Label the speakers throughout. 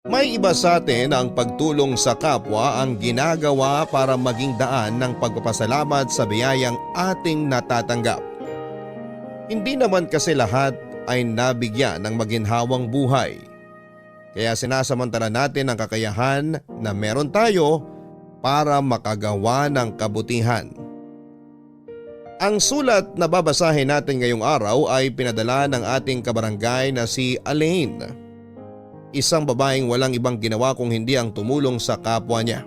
Speaker 1: May iba sa atin ang pagtulong sa kapwa ang ginagawa para maging daan ng pagpapasalamat sa biyayang ating natatanggap. Hindi naman kasi lahat ay nabigyan ng maginhawang buhay. Kaya sinasamantala natin ang kakayahan na meron tayo para makagawa ng kabutihan. Ang sulat na babasahin natin ngayong araw ay pinadala ng ating kabarangay na si Alain. Isang babaeng walang ibang ginawa kung hindi ang tumulong sa kapwa niya.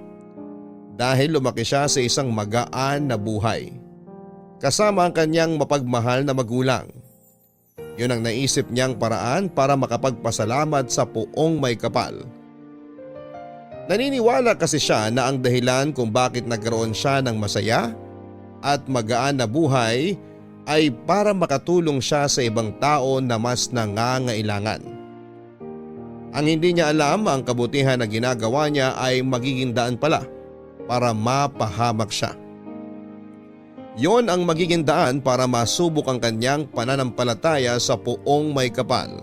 Speaker 1: Dahil lumaki siya sa isang magaan na buhay. Kasama ang kanyang mapagmahal na magulang. Yun ang naisip niyang paraan para makapagpasalamat sa Poong May Kapal. Naniniwala kasi siya na ang dahilan kung bakit nagkaroon siya ng masaya at magaan na buhay ay para makatulong siya sa ibang tao na mas nangangailangan. Ang hindi niya alam, ang kabutihan na ginagawa niya ay magiging daan pala para mapahamak siya. Yon ang magiging daan para masubok ang kanyang pananampalataya sa Poong May Kapal.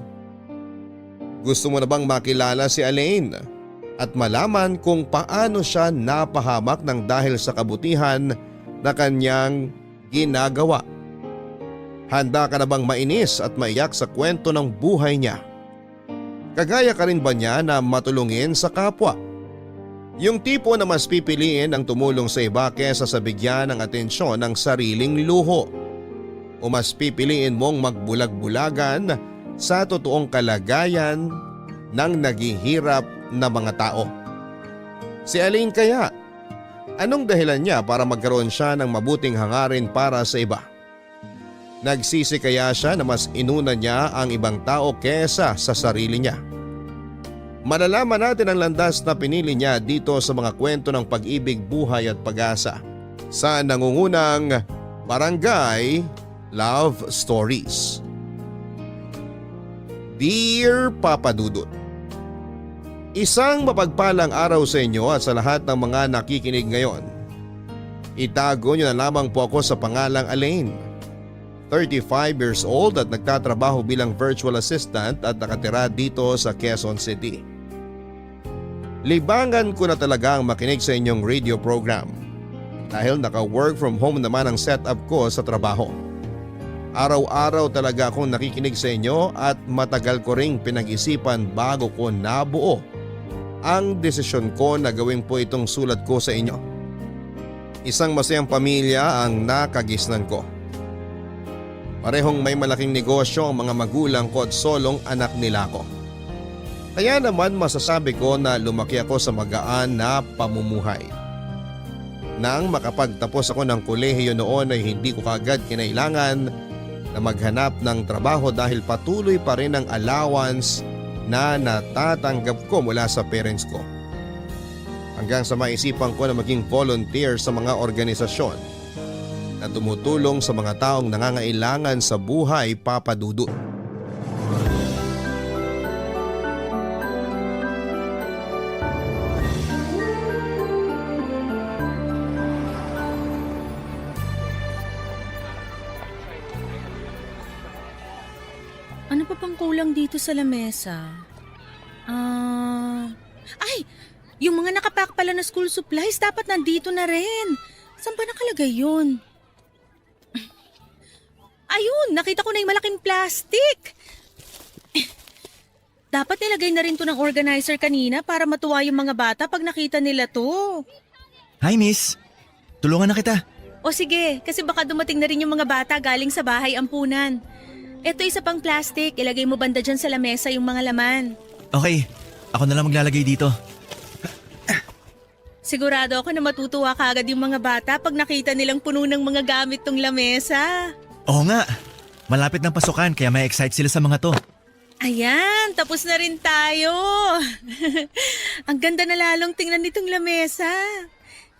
Speaker 1: Gusto mo na bang makilala si Alain at malaman kung paano siya napahamak ng dahil sa kabutihan na kanyang ginagawa? Handa ka na bang mainis at maiyak sa kwento ng buhay niya? Kagaya ka rin ba niya na matulungin sa kapwa? Yung tipo na mas pipiliin ang tumulong sa iba kesa sa bigyan ng atensyon ng sariling luho? O mas pipiliin mong magbulag-bulagan sa totoong kalagayan ng naghihirap na mga tao? Si Alain kaya, anong dahilan niya para magkaroon siya ng mabuting hangarin para sa iba? Nagsisi kaya siya na mas inuna niya ang ibang tao kesa sa sarili niya? Malalaman natin ang landas na pinili niya dito sa mga kwento ng pag-ibig, buhay at pag-asa sa nangungunang Barangay Love Stories. Dear Papa Dudut, isang mapagpalang araw sa inyo at sa lahat ng mga nakikinig ngayon. Itago niyo na lamang po ako sa pangalang Alain. 35 years old at nagtatrabaho bilang virtual assistant at nakatira dito sa Quezon City. Libangan ko na talaga ang makinig sa inyong radio program dahil naka-work from home naman ang setup ko sa trabaho. Araw-araw talaga akong nakikinig sa inyo at matagal ko ring pinag-isipan bago ko nabuo ang desisyon ko na gawin po itong sulat ko sa inyo. Isang masayang pamilya ang nakagisnan ko. Parehong may malaking negosyo ang mga magulang ko at solong anak nila ko. Kaya naman masasabi ko na lumaki ako sa magaan na pamumuhay. Nang makapagtapos ako ng kolehiyo noon ay hindi ko kaagad kinailangan na maghanap ng trabaho dahil patuloy pa rin ang allowance na natatanggap ko mula sa parents ko. Hanggang sa maisipan ko na maging volunteer sa mga organisasyon na tumutulong sa mga taong nangangailangan sa buhay, Papa Dudut.
Speaker 2: Ano pa bang kulang dito sa lamesa? Ay! Yung mga nakapack pala na school supplies dapat nandito na rin. Saan ba nakalagay yun? Ayun! Nakita ko na yung malaking plastic! Dapat nilagay na rin to ng organizer kanina para matuwa yung mga bata pag nakita nila to.
Speaker 3: Hi miss, tulungan na kita.
Speaker 2: O sige, kasi baka dumating na rin yung mga bata galing sa bahay ampunan. Eto isa pang plastic, ilagay mo banda dyan sa lamesa yung mga laman.
Speaker 3: Okay, ako na lang maglalagay dito.
Speaker 2: Sigurado ako na matutuwa kaagad yung mga bata pag nakita nilang puno ng mga gamit tong lamesa.
Speaker 3: Oo nga, malapit ng pasukan kaya may excite sila sa mga to.
Speaker 2: Ayan, tapos na rin tayo. Ang ganda na lalong tingnan nitong lamesa.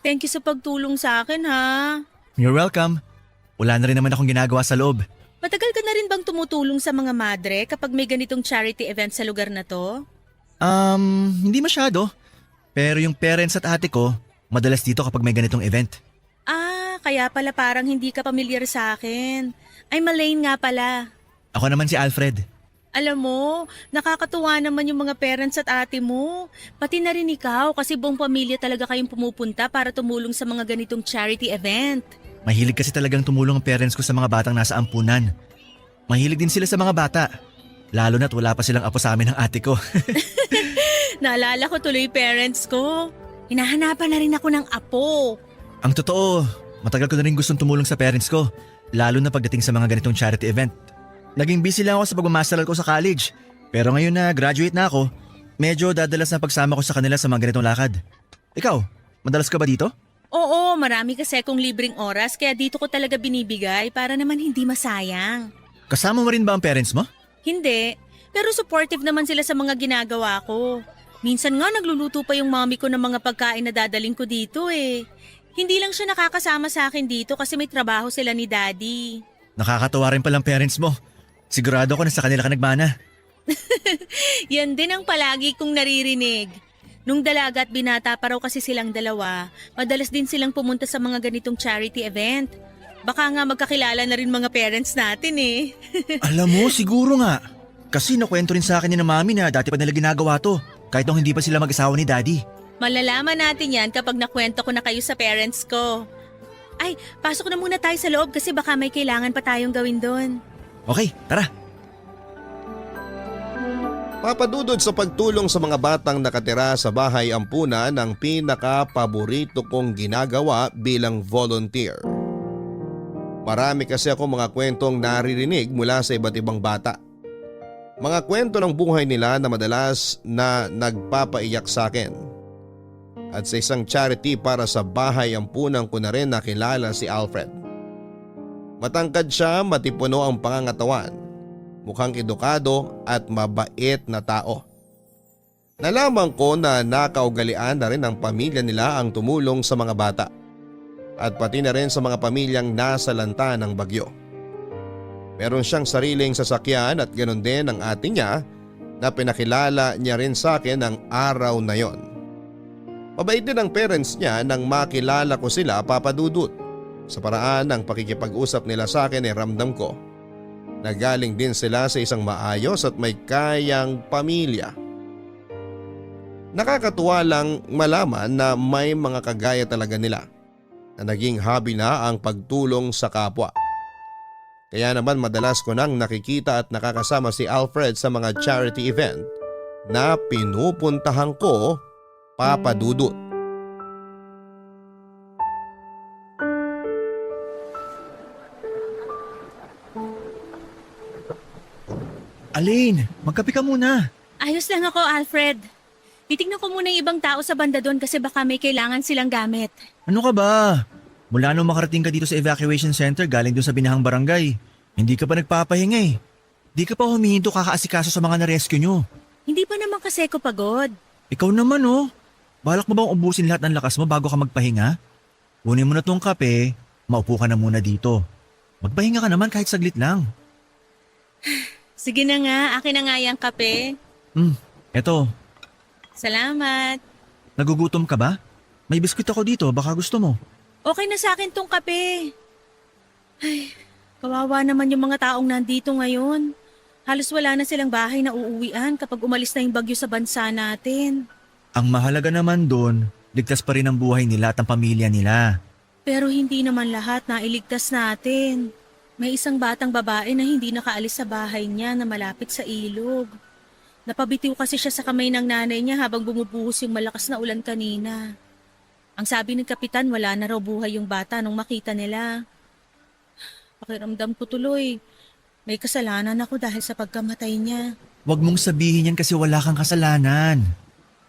Speaker 2: Thank you sa pagtulong sa akin ha.
Speaker 3: You're welcome. Wala na rin naman akong ginagawa sa loob.
Speaker 2: Matagal ka na rin bang tumutulong sa mga madre kapag may ganitong charity event sa lugar na to?
Speaker 3: Hindi masyado. Pero yung parents at ate ko, madalas dito kapag may ganitong event.
Speaker 2: Kaya pala parang hindi ka pamilyar sa akin. I'm Elaine nga pala.
Speaker 3: Ako naman si Alfred.
Speaker 2: Alam mo, nakakatuwa naman yung mga parents at ate mo. Pati na rin ikaw kasi buong pamilya talaga kayong pumupunta para tumulong sa mga ganitong charity event.
Speaker 3: Mahilig kasi talagang tumulong ang parents ko sa mga batang nasa ampunan. Mahilig din sila sa mga bata. Lalo na't wala pa silang apo sa amin ng ate ko.
Speaker 2: Naalala ko tuloy parents ko. Hinahanapan na rin ako ng apo.
Speaker 3: Ang totoo, matagal ko na rin gustong tumulong sa parents ko. Lalo na pagdating sa mga ganitong charity event. Naging busy lang ako sa pagmamasteral ko sa college. Pero ngayon na graduate na ako, medyo dadalas na pagsama ko sa kanila sa mga ganitong lakad. Ikaw, madalas ka ba dito?
Speaker 2: Oo, marami kasi akong libreng oras kaya dito ko talaga binibigay para naman hindi masayang.
Speaker 3: Kasama mo rin ba ang parents mo?
Speaker 2: Hindi, pero supportive naman sila sa mga ginagawa ko. Minsan nga nagluluto pa yung mommy ko ng mga pagkain na dadaling ko dito eh. Hindi lang siya nakakasama sa akin dito kasi may trabaho sila ni daddy.
Speaker 3: Nakakatawa rin palang parents mo. Sigurado ako na sa kanila ka nagmana.
Speaker 2: Yan din ang palagi kong naririnig. Nung dalaga at binata pa raw kasi silang dalawa, madalas din silang pumunta sa mga ganitong charity event. Baka nga magkakilala na rin mga parents natin eh.
Speaker 3: Alam mo, siguro nga. Kasi nakwento rin sa akin ni na mami na dati pa nila ginagawa to. Kahit nung hindi pa sila mag-asawa ni daddy.
Speaker 2: Malalaman natin yan kapag nakwento ko na kayo sa parents ko. Ay, pasok na muna tayo sa loob kasi baka may kailangan pa tayong gawin doon.
Speaker 3: Okay, tara.
Speaker 1: Papadudod sa pagtulong sa mga batang nakatira sa bahay ampunan ang pinaka-paborito kong ginagawa bilang volunteer. Marami kasi ako mga kwentong naririnig mula sa iba't ibang bata. Mga kwento ng buhay nila na madalas na nagpapaiyak sa akin. At sa isang charity para sa bahay ampunan ko na rin nakilala si Alfred. Matangkad siya, matipuno ang pangangatawan. Mukhang edukado at mabait na tao. Nalaman ko na nakaugalian na rin ng pamilya nila ang tumulong sa mga bata. At pati na rin sa mga pamilyang nasa lanta ng bagyo. Meron siyang sariling sasakyan at ganoon din ang ate niya na pinakilala niya rin sa akin ng araw na yon. Mabait din ang parents niya nang makilala ko sila, Papa Dudut. Sa paraan ng pakikipag-usap nila sa akin ay ramdam ko na galing din sila sa isang maayos at may kayang pamilya. Nakakatuwa lang malaman na may mga kagaya talaga nila na naging hobby na ang pagtulong sa kapwa. Kaya naman madalas ko nang nakikita at nakakasama si Alfred sa mga charity event na pinupuntahan ko, Papa Dudut.
Speaker 3: Aline, magkape ka muna.
Speaker 2: Ayos lang ako, Alfred. Titignan ko muna yung ibang tao sa banda doon kasi baka may kailangan silang gamit.
Speaker 3: Ano ka ba? Mula nung makarating ka dito sa evacuation center galing doon sa binahang barangay, hindi ka pa nagpapahinga eh. Di ka pa humihinto kakaasikaso sa mga na-rescue nyo.
Speaker 2: Hindi pa naman kasi ako pagod.
Speaker 3: Ikaw naman oh. Balak mo bang ubusin lahat ng lakas mo bago ka magpahinga? Kunin mo na tong kape, maupo ka na muna dito. Magpahinga ka naman kahit saglit lang.
Speaker 2: Sige na nga, akin na nga yung kape.
Speaker 3: Eto,
Speaker 2: Salamat.
Speaker 3: nagugutom ka ba? May biskuit ako dito, baka gusto mo.
Speaker 2: Okay na sa akin tong kape. Ay, kawawa naman yung mga taong nandito ngayon. Halos wala na silang bahay na uuwian kapag umalis na yung bagyo sa bansa natin.
Speaker 3: Ang mahalaga naman doon, ligtas pa rin ang buhay nila at ang pamilya nila.
Speaker 2: Pero hindi naman lahat na iligtas natin. May isang batang babae na hindi nakaalis sa bahay niya na malapit sa ilog. Napabitiw kasi siya sa kamay ng nanay niya habang bumubuhos yung malakas na ulan kanina. Ang sabi ng kapitan, wala na raw buhay yung bata nung makita nila. Pakiramdam ko tuloy, may kasalanan ako dahil sa pagkamatay niya.
Speaker 3: Huwag mong sabihin yan kasi wala kang kasalanan.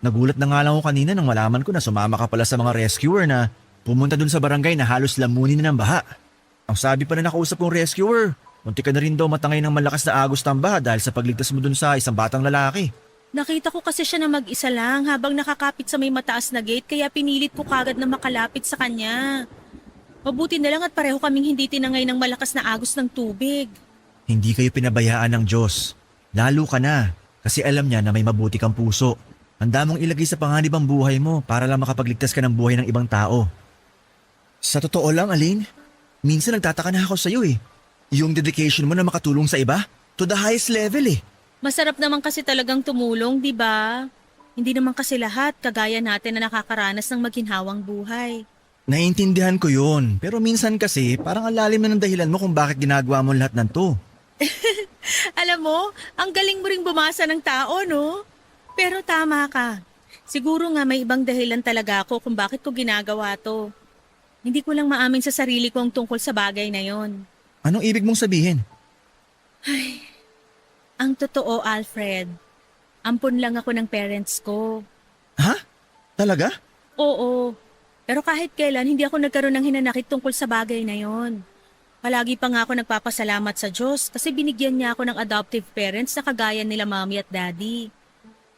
Speaker 3: Nagulat na nga lang ako kanina nang malaman ko na sumama ka pala sa mga rescuer na pumunta dun sa barangay na halos lamunin na ng baha. Ang sabi pa na nakausap kong rescuer, munti ka na rin daw matangay ng malakas na agos ng baha dahil sa pagligtas mo dun sa isang batang lalaki.
Speaker 2: Nakita ko kasi siya na mag-isa lang habang nakakapit sa may mataas na gate kaya pinilit ko kagad na makalapit sa kanya. Mabuti na lang at pareho kaming hindi tinangay ng malakas na agos ng tubig.
Speaker 3: Hindi kayo pinabayaan ng Diyos. Lalo ka na kasi alam niya na may mabuti kang puso. Handa mong ilagay sa panganib ang buhay mo para lang makapagligtas ka ng buhay ng ibang tao. Sa totoo lang, Aline, minsan nagtataka na ako sa'yo eh. Yung dedication mo na makatulong sa iba, to the highest level eh.
Speaker 2: Masarap naman kasi talagang tumulong, di ba? Hindi naman kasi lahat kagaya natin na nakakaranas ng maginhawang buhay.
Speaker 3: Naiintindihan ko yun, pero minsan kasi parang ang lalim na ng dahilan mo kung bakit ginagawa mo lahat ng to.
Speaker 2: Alam mo, ang galing mo ring bumasa ng tao, no? Pero tama ka. Siguro nga may ibang dahilan talaga ako kung bakit ko ginagawa to. Hindi ko lang maamin sa sarili ko ang tungkol sa bagay na yon.
Speaker 3: Anong ibig mong sabihin?
Speaker 2: Ang totoo, Alfred, ampon lang ako ng parents ko.
Speaker 3: Ha? Talaga?
Speaker 2: Oo, pero kahit kailan hindi ako nagkaroon ng hinanakit tungkol sa bagay na yon. Palagi pa nga ako nagpapasalamat sa Diyos kasi binigyan niya ako ng adoptive parents na kagaya nila mommy at daddy.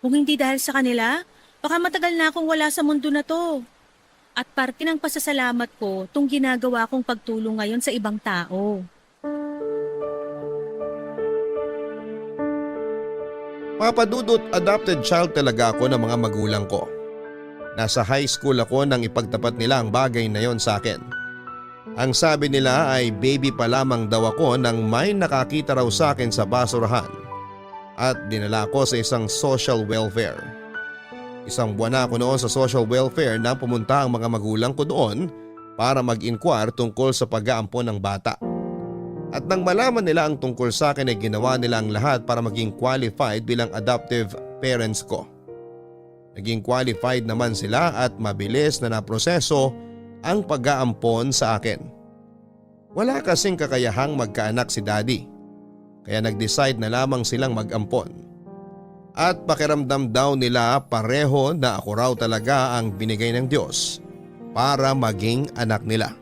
Speaker 2: Kung hindi dahil sa kanila, baka matagal na akong wala sa mundo na to. At parte ng pasasalamat ko tong ginagawa kong pagtulong ngayon sa ibang tao.
Speaker 1: Papadudot, adopted child talaga ako ng mga magulang ko. Nasa high school ako nang ipagtapat nila ang bagay na yon sa akin. Ang sabi nila ay baby pa lamang daw ako nang may nakakita raw sa akin sa basurahan at dinala ko sa isang social welfare. Isang buwan na ako noon sa social welfare na pumunta ang mga magulang ko doon para mag-inquire tungkol sa pag-aampon ng bata. At nang malaman nila ang tungkol sa akin ay ginawa nila ang lahat para maging qualified bilang adoptive parents ko. Naging qualified naman sila at mabilis na naproseso ang pag-aampon sa akin. Wala kasing kakayahang magkaanak si daddy, kaya nag-decide na lamang silang mag-ampon. At pakiramdam daw nila pareho na ako raw talaga ang binigay ng Diyos para maging anak nila.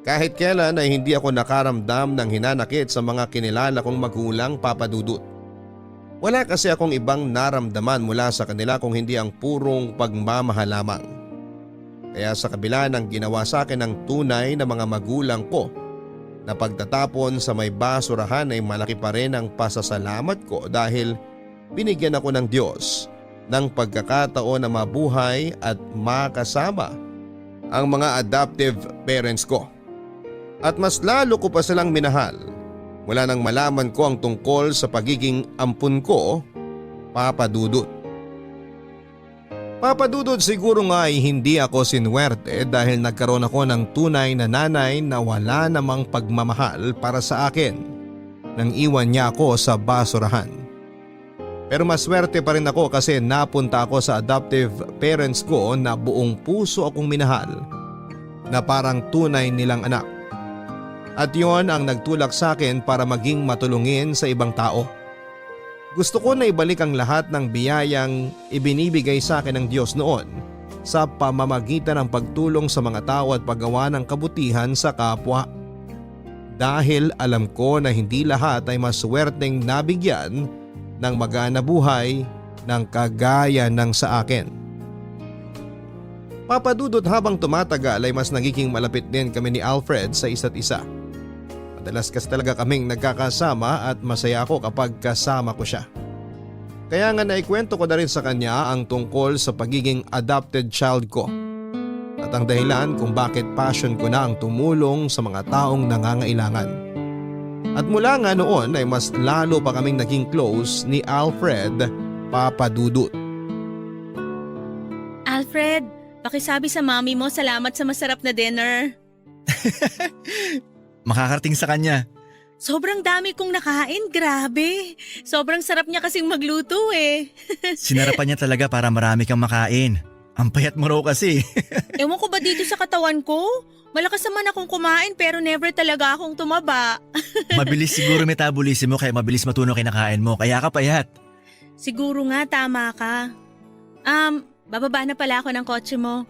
Speaker 1: Kahit kailan ay hindi ako nakaramdam ng hinanakit sa mga kinilala kong magulang, Papadudot. Wala kasi akong ibang naramdaman mula sa kanila kung hindi ang purong pagmamahal lamang. Kaya sa kabila ng ginawa sa akin ng tunay na mga magulang ko na pagtatapon sa may basurahan ay malaki pa rin ang pasasalamat ko dahil binigyan ako ng Diyos ng pagkakataon na mabuhay at makasama ang mga adoptive parents ko. At mas lalo ko pa silang minahal mula nang malaman ko ang tungkol sa pagiging ampun ko, Papadudot. Papadudot, siguro nga ay hindi ako sinuwerte dahil nagkaroon ako ng tunay na nanay na wala namang pagmamahal para sa akin nang iwan niya ako sa basurahan. Pero maswerte pa rin ako kasi napunta ako sa adoptive parents ko na buong puso akong minahal na parang tunay nilang anak. At yon ang nagtulak sa akin para maging matulungin sa ibang tao. Gusto ko na ibalik ang lahat ng biyayang ibinibigay sa akin ng Diyos noon sa pamamagitan ng pagtulong sa mga tao at paggawa ng kabutihan sa kapwa. Dahil alam ko na hindi lahat ay maswerteng nabigyan ng magaan na buhay ng kagaya ng sa akin. Papadudot, habang tumatagal ay mas nagiging malapit din kami ni Alfred sa isa't isa. Madalas kasi talaga kaming nagkakasama at masaya ako kapag kasama ko siya. Kaya nga naikwento ko na rin sa kanya ang tungkol sa pagiging adopted child ko at ang dahilan kung bakit passion ko na ang tumulong sa mga taong nangangailangan. At mula nga noon ay mas lalo pa kaming naging close ni Alfred, Papadudot.
Speaker 2: Alfred, pakisabi sa mami mo salamat sa masarap na dinner.
Speaker 3: Makakarating sa kanya.
Speaker 2: Sobrang dami kong nakain, grabe. Sobrang sarap niya kasing magluto eh.
Speaker 3: Sinarapan niya talaga para marami kang makain. Ang payat mo raw kasi.
Speaker 2: Ewan ko ba dito sa katawan ko? Malakas naman akong kumain pero never talaga akong tumaba.
Speaker 3: Mabilis siguro metabolism mo kaya mabilis matunaw kinakain mo kaya ka payat.
Speaker 2: Siguro nga tama ka. Bababa na pala ako ng kotse mo.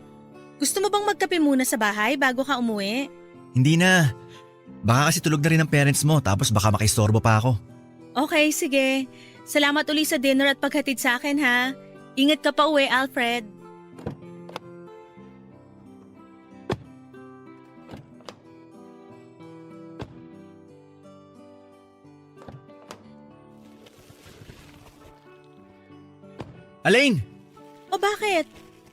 Speaker 2: Gusto mo bang magkape muna sa bahay bago ka umuwi?
Speaker 3: Hindi na. Baka kasi tulog na rin ang parents mo tapos baka makaistorbo pa ako.
Speaker 2: Okay, sige. Salamat uli sa dinner at paghatid sa akin ha. Ingat ka pa uwi, Alfred.
Speaker 3: Alain!
Speaker 2: O bakit?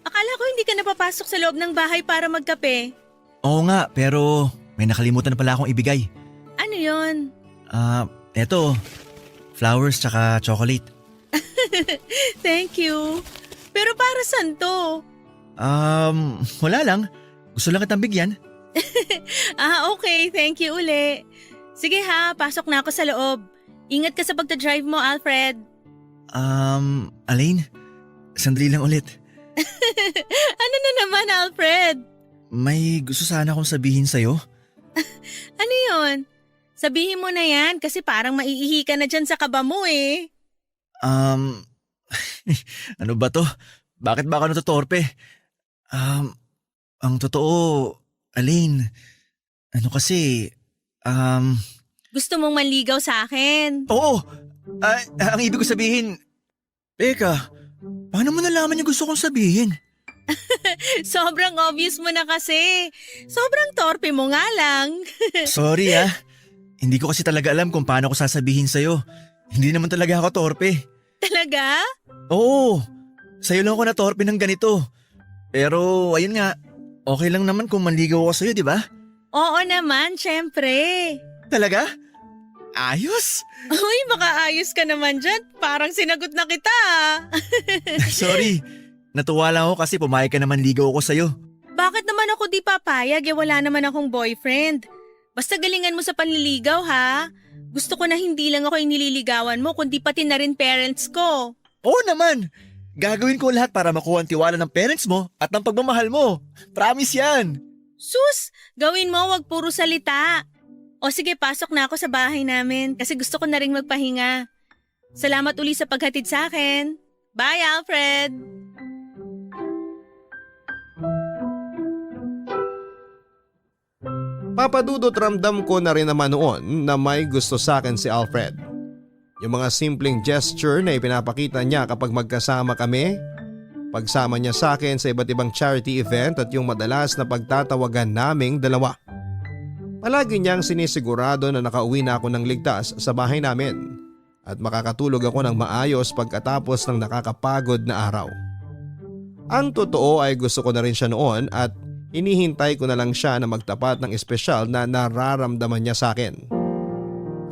Speaker 2: Akala ko hindi ka napapasok sa loob ng bahay para magkape.
Speaker 3: Oo nga pero may nakalimutan na pala akong ibigay.
Speaker 2: Ano yon?
Speaker 3: Eto. Flowers tsaka chocolate.
Speaker 2: Thank you. Pero para saan to?
Speaker 3: Wala lang. Gusto lang kitang bigyan.
Speaker 2: Okay. Thank you uli. Sige ha, pasok na ako sa loob. Ingat ka sa pagdadrive mo, Alfred.
Speaker 3: Elaine, sandali lang ulit.
Speaker 2: Ano na naman, Alfred?
Speaker 3: May gusto sana akong sabihin sa'yo.
Speaker 2: Ano yun? Sabihin mo na yan kasi parang maiihi ka na dyan sa kaba mo eh.
Speaker 3: Ano ba to? Bakit ba ako natutorpe? Ang totoo, Elaine, ano kasi,
Speaker 2: Gusto mong manligaw sa akin?
Speaker 3: oo! Ang ibig ko sabihin, teka, paano mo nalaman yung gusto kong sabihin?
Speaker 2: Sobrang obvious mo na kasi. Sobrang torpe mo nga lang.
Speaker 3: Sorry hindi ko kasi talaga alam kung paano ko sasabihin sa'yo. Hindi naman talaga ako torpe.
Speaker 2: Talaga?
Speaker 3: Oo, sa'yo lang ako na torpe ng ganito. Pero ayun nga, okay lang naman kung manligaw ako sa'yo, di ba?
Speaker 2: Oo naman, syempre.
Speaker 3: Talaga? Ayos!
Speaker 2: Uy, baka ayos ka naman dyan. Parang sinagot na kita.
Speaker 3: Sorry, natuwa lang ako kasi pumayag ka naman ligaw ako sa'yo.
Speaker 2: Bakit naman ako di papayag? Wala naman akong boyfriend. Basta galingan mo sa panliligaw ha. Gusto ko na hindi lang ako yung nililigawan mo kundi pati na rin parents ko.
Speaker 3: Oo naman! Gagawin ko lahat para makuha ang tiwala ng parents mo at ng pagmamahal mo. Promise yan!
Speaker 2: Sus, gawin mo, wag puro salita. O sige, pasok na ako sa bahay namin kasi gusto ko na rin magpahinga. Salamat uli sa paghatid sa akin. Bye, Alfred!
Speaker 1: Papadudot ramdam ko na rin naman noon na may gusto sa akin si Alfred. Yung mga simpleng gesture na ipinapakita niya kapag magkasama kami, pagsama niya sa akin sa iba't ibang charity event at yung madalas na pagtatawagan naming dalawa. Palagi niyang sinisigurado na nakauwi na ako ng ligtas sa bahay namin at makakatulog ako ng maayos pagkatapos ng nakakapagod na araw. Ang totoo ay gusto ko na rin siya noon at inihintay ko na lang siya na magtapat ng espesyal na nararamdaman niya sa akin.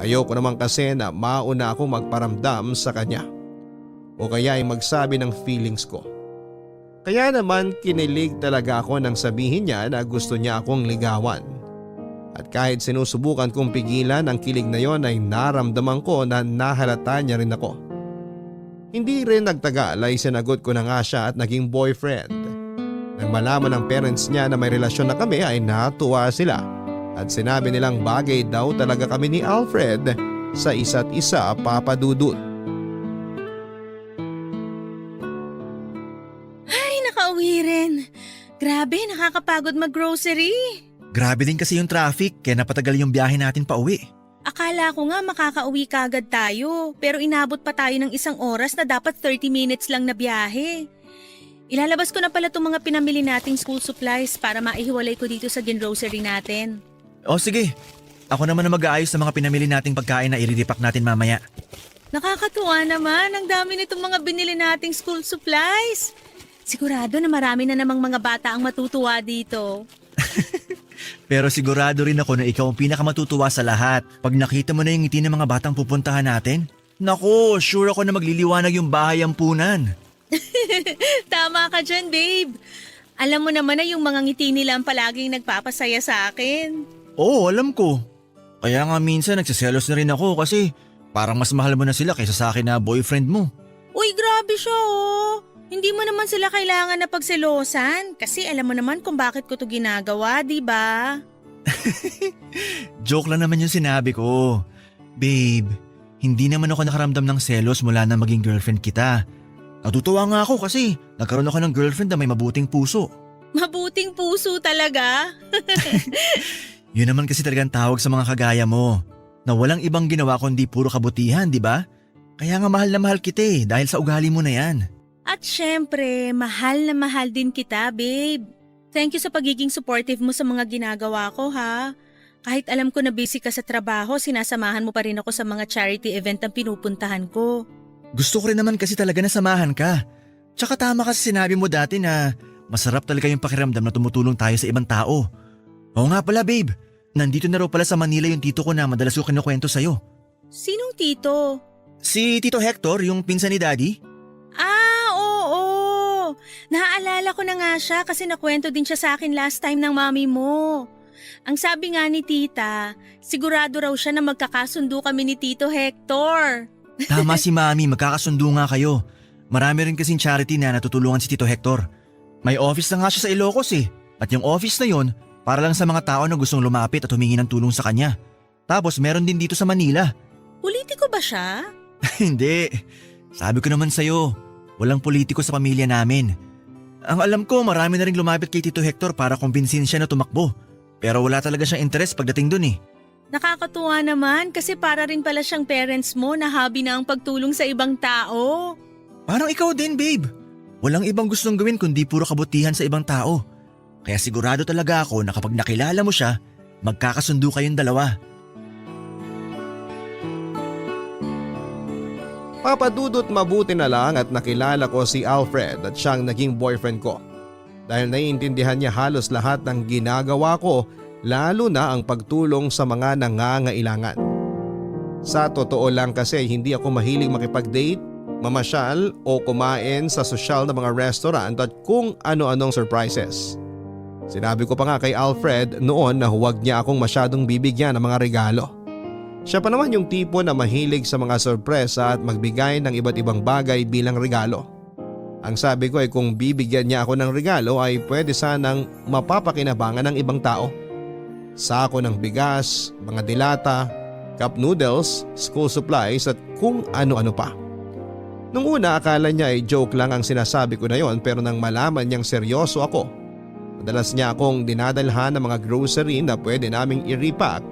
Speaker 1: Ayoko naman kasi na mauna akong magparamdam sa kanya o kaya ay magsabi ng feelings ko. Kaya naman kinilig talaga ako nang sabihin niya na gusto niya akong ligawan. At kahit sinusubukan kong pigilan ang kilig na yon ay naramdaman ko na nahalata niya rin ako. Hindi rin nagtagal ay sinagot ko na nga siya at naging boyfriend. Nang malaman ng parents niya na may relasyon na kami ay natuwa sila at sinabi nilang bagay daw talaga kami ni Alfred sa isa't isa, Papadudut.
Speaker 2: Ay, nakauwi rin. Grabe, nakakapagod mag-grocery.
Speaker 3: Grabe din kasi yung traffic kaya napatagal yung biyahe natin pa uwi.
Speaker 2: Akala ko nga makakauwi kagad tayo pero inabot pa tayo ng 1 oras na dapat 30 minutes lang na biyahe. Ilalabas ko na pala itong mga pinamili nating school supplies para maihiwalay ko dito sa ginrocery natin.
Speaker 3: O sige, ako naman na mag-aayos sa mga pinamili nating pagkain na i-repack natin mamaya.
Speaker 2: Nakakatuwa naman, ang dami nitong mga binili nating school supplies. Sigurado na marami na namang mga bata ang matutuwa dito.
Speaker 3: Pero sigurado rin ako na ikaw ang pinakamatutuwa sa lahat pag nakita mo na yung ngiti ng mga batang pupuntahan natin. Naku, sure ako na magliliwanag yung bahay ampunan.
Speaker 2: Tama ka dyan, babe. Alam mo naman na yung mga ngiti nila ang palaging nagpapasaya sa akin.
Speaker 3: Oo, alam ko. Kaya nga minsan nagsiselos na rin ako kasi parang mas mahal mo na sila kaysa sa akin na boyfriend mo.
Speaker 2: Uy, grabe siya oh. Hindi mo naman sila kailangan na pagselosan kasi alam mo naman kung bakit ko to ginagawa, di ba?
Speaker 3: Joke lang naman yung sinabi ko. Babe, hindi naman ako nakaramdam ng selos mula na maging girlfriend kita. Natutuwa nga ako kasi nagkaroon ako ng girlfriend na may mabuting puso.
Speaker 2: Mabuting puso talaga?
Speaker 3: Yun naman kasi talagang tawag sa mga kagaya mo. Na walang ibang ginawa kundi puro kabutihan, di ba? Kaya nga mahal na mahal kita dahil sa ugali mo na yan.
Speaker 2: At syempre, mahal na mahal din kita, babe. Thank you sa pagiging supportive mo sa mga ginagawa ko, ha? Kahit alam ko na busy ka sa trabaho, sinasamahan mo pa rin ako sa mga charity event ang pinupuntahan ko.
Speaker 3: Gusto ko rin naman kasi talaga na samahan ka. Tsaka tama kasi sinabi mo dati na masarap talaga yung pakiramdam na tumutulong tayo sa ibang tao. Oo nga pala, babe. Nandito na raw pala sa Manila yung tito ko na madalas ko kinukwento sa'yo.
Speaker 2: Sinong tito?
Speaker 3: Si Tito Hector, yung pinsan ni Daddy?
Speaker 2: Ah, oo. Naaalala ko na nga siya kasi nakwento din siya sa akin last time ng mami mo. Ang sabi nga ni tita, sigurado raw siya na magkakasundo kami ni Tito Hector.
Speaker 3: Tama si Mami, magkakasundo nga kayo. Marami rin kasing charity na natutulungan si Tito Hector. May office na nga siya sa Ilocos eh. At yung office na yun, para lang sa mga tao na gustong lumapit at humingi ng tulong sa kanya. Tapos meron din dito sa Manila.
Speaker 2: Politiko ba siya?
Speaker 3: Hindi. Sabi ko naman sa'yo, walang politiko sa pamilya namin. Ang alam ko, marami na rin lumapit kay Tito Hector para kumbinsin siya na tumakbo. Pero wala talaga siyang interest pagdating dun eh.
Speaker 2: Nakakatuwa naman kasi para rin pala siyang parents mo na hobby na ang pagtulong sa ibang tao.
Speaker 3: Parang ikaw din, babe. Walang ibang gustong gawin kundi puro kabutihan sa ibang tao. Kaya sigurado talaga ako na kapag nakilala mo siya, magkakasundo kayong dalawa.
Speaker 1: Papadudot mabuti na lang at nakilala ko si Alfred at siyang naging boyfriend ko. Dahil naiintindihan niya halos lahat ng ginagawa ko, lalo na ang pagtulong sa mga nangangailangan. Sa totoo lang kasi hindi ako mahilig makipag-date, mamasyal o kumain sa sosyal na mga restaurant at kung ano-anong surprises. Sinabi ko pa nga kay Alfred noon na huwag niya akong masyadong bibigyan ng mga regalo. Siya pa naman yung tipo na mahilig sa mga sorpresa at magbigay ng iba't ibang bagay bilang regalo. Ang sabi ko ay kung bibigyan niya ako ng regalo ay pwede sanang mapapakinabangan ng ibang tao. Sako ng bigas, mga dilata, cup noodles, school supplies at kung ano-ano pa. Nung una akala niya ay joke lang ang sinasabi ko na yon pero nang malaman niyang seryoso ako, madalas niya akong dinadalhan ng mga grocery na pwede naming i-repack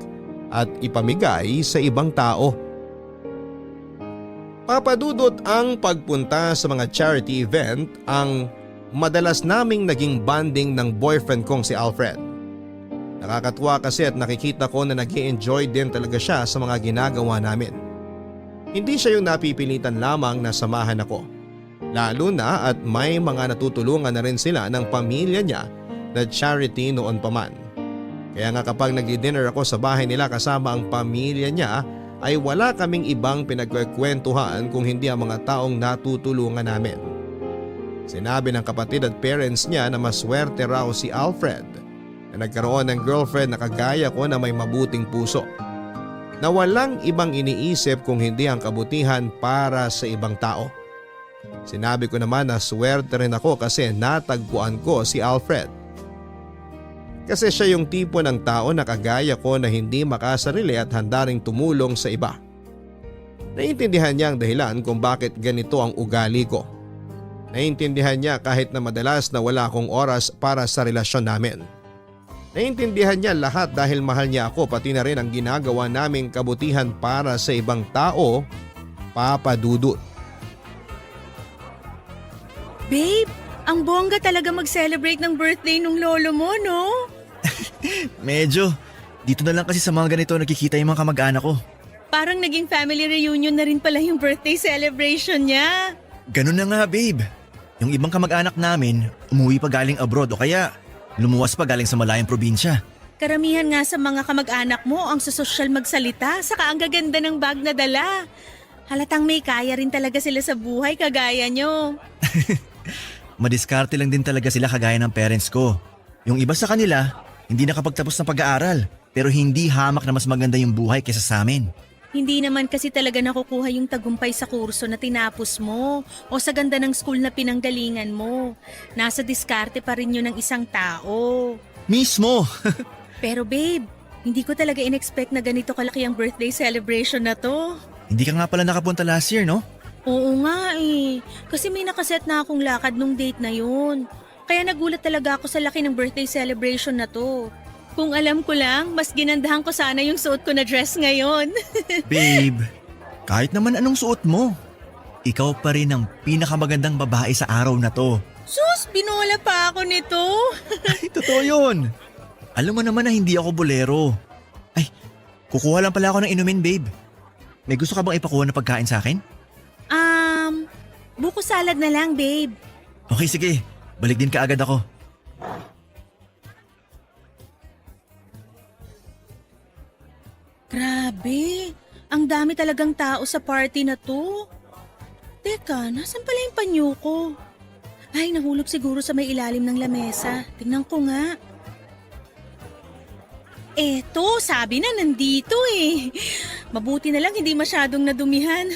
Speaker 1: at ipamigay sa ibang tao. Papadudot ang pagpunta sa mga charity event ang madalas naming naging bonding ng boyfriend kong si Alfred. Nakakatuwa kasi at nakikita ko na nag-i-enjoy din talaga siya sa mga ginagawa namin. Hindi siya yung napipilitan lamang na samahan ako. Lalo na at may mga natutulungan na rin sila ng pamilya niya na charity noon pa man. Kaya nga kapag nag-dinner ako sa bahay nila kasama ang pamilya niya ay wala kaming ibang pinagkukwentuhan kung hindi ang mga taong natutulungan namin. Sinabi ng kapatid at parents niya na maswerte raw si Alfred na nagkaroon ng girlfriend na kagaya ko na may mabuting puso. Na walang ibang iniisip kung hindi ang kabutihan para sa ibang tao. Sinabi ko naman na swerte rin ako kasi natagpuan ko si Alfred. Kasi siya yung tipo ng tao na kagaya ko na hindi makasarili at handa ring tumulong sa iba. Naiintindihan niya ang dahilan kung bakit ganito ang ugali ko. Naiintindihan niya kahit na madalas na wala akong oras para sa relasyon namin. Naiintindihan niya lahat dahil mahal niya ako pati na rin ang ginagawa naming kabutihan para sa ibang tao, papadudot.
Speaker 2: Babe, ang bongga talaga mag-celebrate ng birthday nung lolo mo, no?
Speaker 3: Medyo. Dito na lang kasi sa mga ganito nakikita yung mga kamag-anak ko.
Speaker 2: Parang naging family reunion na rin pala yung birthday celebration niya.
Speaker 3: Ganun na nga, babe. Yung ibang kamag-anak namin, umuwi pa galing abroad o kaya lumuwas pa galing sa malayang probinsya.
Speaker 2: Karamihan nga sa mga kamag-anak mo ang susosyal magsalita, saka ang gaganda ng bag na dala. Halatang may kaya rin talaga sila sa buhay kagaya nyo.
Speaker 3: Madiskarte lang din talaga sila kagaya ng parents ko. Yung iba sa kanila, hindi nakapagtapos ng pag-aaral pero hindi hamak na mas maganda yung buhay kaysa sa amin.
Speaker 2: Hindi naman kasi talaga nakukuha yung tagumpay sa kurso na tinapos mo o sa ganda ng school na pinanggalingan mo. Nasa diskarte pa rin yun ng isang tao.
Speaker 3: Mismo!
Speaker 2: Pero babe, hindi ko talaga in-expect na ganito kalaki ang birthday celebration na to.
Speaker 3: Hindi ka nga pala nakapunta last year, no?
Speaker 2: Oo nga eh, kasi may nakaset na akong lakad nung date na yun. Kaya nagulat talaga ako sa laki ng birthday celebration na to. Kung alam ko lang, mas ginandahan ko sana yung suot ko na dress ngayon.
Speaker 3: Babe, kahit naman anong suot mo, ikaw pa rin ang pinakamagandang babae sa araw na to.
Speaker 2: Sus, binola pa ako nito.
Speaker 3: Ay, totoo yun. Alam mo naman na hindi ako bolero. Ay, kukuha lang pala ako ng inumin, babe. May gusto ka bang ipakuha na pagkain sa akin?
Speaker 2: Buko salad na lang, babe.
Speaker 3: Okay, sige. Balik din kaagad ako.
Speaker 2: Grabe, ang Ang dami talagang tao sa party na to. Teka, nasan pala yung panyo ko? Ay, nahulog siguro sa may ilalim ng lamesa. Tingnan ko nga. Eto, sabi na nandito eh. Mabuti na lang hindi masyadong nadumihan.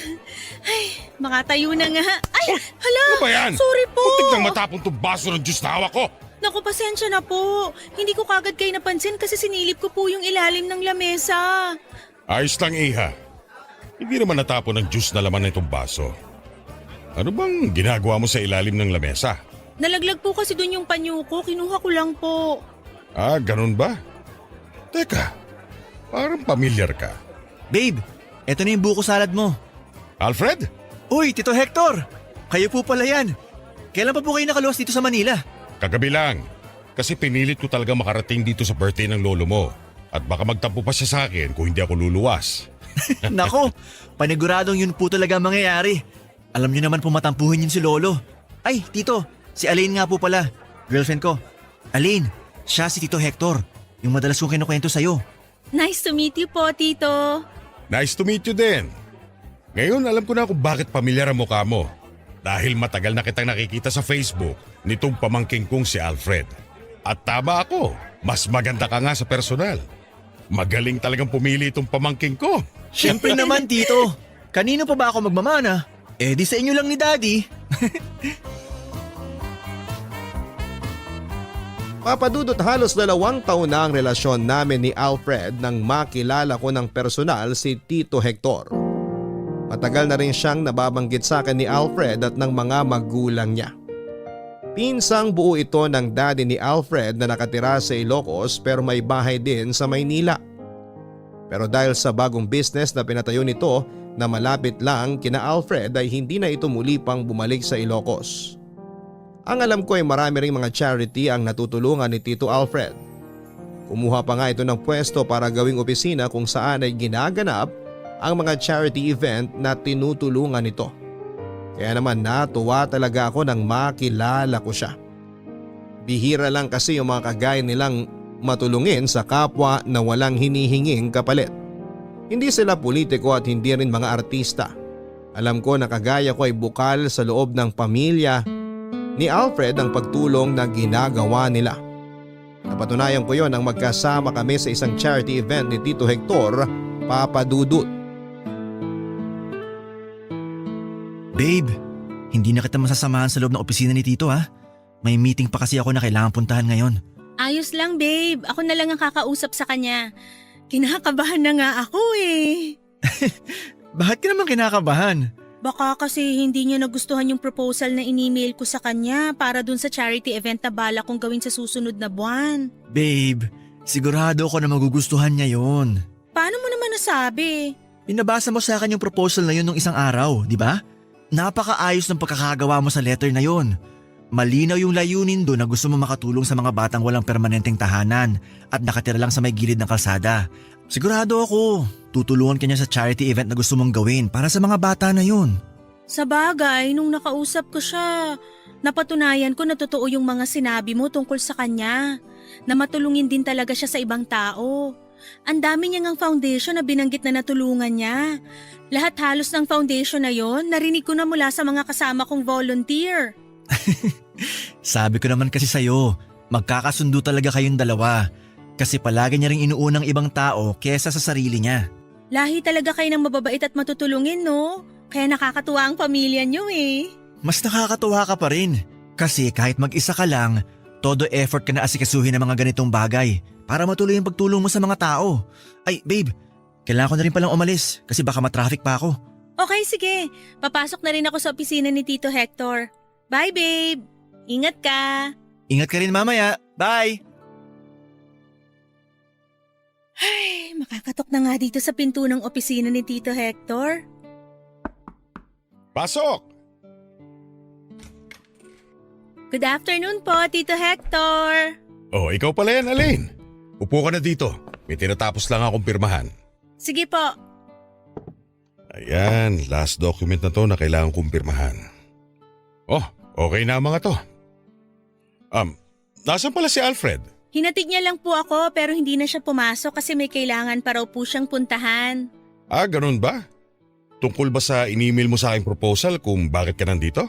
Speaker 2: Ay, makatayo na nga. Ay, hala!
Speaker 4: Ano ba yan?
Speaker 2: Sorry po!
Speaker 4: Muntik nang matapon tong baso ng juice na hawak ko.
Speaker 2: Naku, pasensya na po. Hindi ko kagad kayo napansin kasi sinilip ko po yung ilalim ng lamesa.
Speaker 4: Ayos lang, Iha. Hindi naman natapon ng juice na laman nitong baso. Ano bang ginagawa mo sa ilalim ng lamesa?
Speaker 2: Nalaglag po kasi dun yung panyo ko. Kinuha ko lang po.
Speaker 4: Ah, ganun ba? Teka, parang pamilyar ka.
Speaker 3: Babe, eto na yung buko salad mo.
Speaker 4: Alfred?
Speaker 3: Uy, Tito Hector! Kayo po pala yan. Kailan pa po kayo nakaluwas dito sa Manila?
Speaker 4: Kagabi lang. Kasi pinilit ko talaga makarating dito sa birthday ng lolo mo. At baka magtampo pa siya sa akin kung hindi ako luluwas.
Speaker 3: Nako, paniguradong yun po talaga ang mangyayari. Alam niyo naman po matampuhin yun si Lolo. Ay, Tito, si Alain nga po pala. Girlfriend ko. Alain, siya si Tito Hector. Yung madalas kong kinukwento sa'yo.
Speaker 2: Nice to meet you po, Tito.
Speaker 4: Nice to meet you din. Ngayon alam ko na kung bakit pamilyar ang mukha mo. Dahil matagal na kitang nakikita sa Facebook nitong pamangking kong si Alfred. At tama ako, mas maganda ka nga sa personal. Magaling talagang pumili itong pamangking ko.
Speaker 3: Siyempre naman, Tito. Kanino pa ba ako magmamana? Eh di sa inyo lang ni Daddy.
Speaker 1: Papadudot halos 2 taon na ang relasyon namin ni Alfred nang makilala ko ng personal si Tito Hector. Matagal na rin siyang nababanggit sa akin ni Alfred at ng mga magulang niya. Pinsang buo ito ng daddy ni Alfred na nakatira sa Ilocos pero may bahay din sa Maynila. Pero dahil sa bagong business na pinatayo nito na malapit lang kina Alfred ay hindi na ito muli pang bumalik sa Ilocos. Ang alam ko ay marami ring mga charity ang natutulungan ni Tito Alfred. Kumuha pa nga ito ng pwesto para gawing opisina kung saan ay ginaganap ang mga charity event na tinutulungan nito. Kaya naman natuwa talaga ako nang makilala ko siya. Bihira lang kasi yung mga kagaya nilang matulungin sa kapwa na walang hinihinging kapalit. Hindi sila politiko at hindi rin mga artista. Alam ko na kagaya ko ay bukal sa loob ng pamilya ni Alfred ang pagtulong na ginagawa nila. Napatunayan ko yon nang magkasama kami sa isang charity event ni Tito Hector, Papadudut.
Speaker 3: Babe, hindi na kita masasamahan sa loob ng opisina ni Tito ha. May meeting pa kasi ako na kailangan puntahan ngayon.
Speaker 2: Ayos lang, babe. Ako na lang ang kakausap sa kanya. Kinakabahan na nga ako eh.
Speaker 3: Bakit ka naman kinakabahan?
Speaker 2: Baka kasi hindi niya nagustuhan yung proposal na in-email ko sa kanya para dun sa charity event na bala kong gawin sa susunod na buwan.
Speaker 3: Babe, sigurado ako na magugustuhan niya yon.
Speaker 2: Paano mo naman nasabi?
Speaker 3: Pinabasa mo sa akin yung proposal na yun nung isang araw, di ba? Napakaayos ng pagkakagawa mo sa letter na yon. Malinaw yung layunin doon na gusto mo makatulong sa mga batang walang permanenteng tahanan at nakatira lang sa may gilid ng kalsada. Sigurado ako, tutulungan ka niya sa charity event na gusto mong gawin para sa mga bata na yun.
Speaker 2: Sa bagay, nung nakausap ko siya, napatunayan ko na totoo yung mga sinabi mo tungkol sa kanya. Na matulungin din talaga siya sa ibang tao. Ang dami niya ngang foundation na binanggit na natulungan niya. Lahat halos ng foundation na yon, narinig ko na mula sa mga kasama kong volunteer.
Speaker 3: Sabi ko naman kasi sa'yo, magkakasundo talaga kayong dalawa. Kasi palagi niya ring inuunang ibang tao kesa sa sarili niya.
Speaker 2: Lahi talaga kayo ng mababait at matutulungin, no? Kaya nakakatuwa ang pamilya niyo eh.
Speaker 3: Mas nakakatuwa ka pa rin. Kasi kahit mag-isa ka lang, todo effort ka na asikasuhin ng mga ganitong bagay para matuloy ang pagtulong mo sa mga tao. Ay, babe, kailangan ko na rin palang umalis kasi baka matraffic pa ako.
Speaker 2: Okay, sige. Papasok na rin ako sa opisina ni Tito Hector. Bye, babe. Ingat ka.
Speaker 3: Ingat ka rin mamaya. Bye!
Speaker 2: Ay, makakatok na nga dito sa pinto ng opisina ni Tito Hector.
Speaker 4: Pasok!
Speaker 2: Good afternoon po, Tito Hector.
Speaker 4: Oh, ikaw pala yan, Alain. Upo ka na dito. May tinatapos lang akong pirmahan.
Speaker 2: Sige po.
Speaker 4: Ayan, last document na to na kailangan kong pirmahan. Oh, okay na ang mga to. Nasaan pala si Alfred?
Speaker 2: Hinatid niya lang po ako pero hindi na siya pumasok kasi may kailangan pa raw po siyang puntahan.
Speaker 4: Ah, ganun ba? Tungkol ba sa in-email mo sa aking proposal kung bakit ka nandito?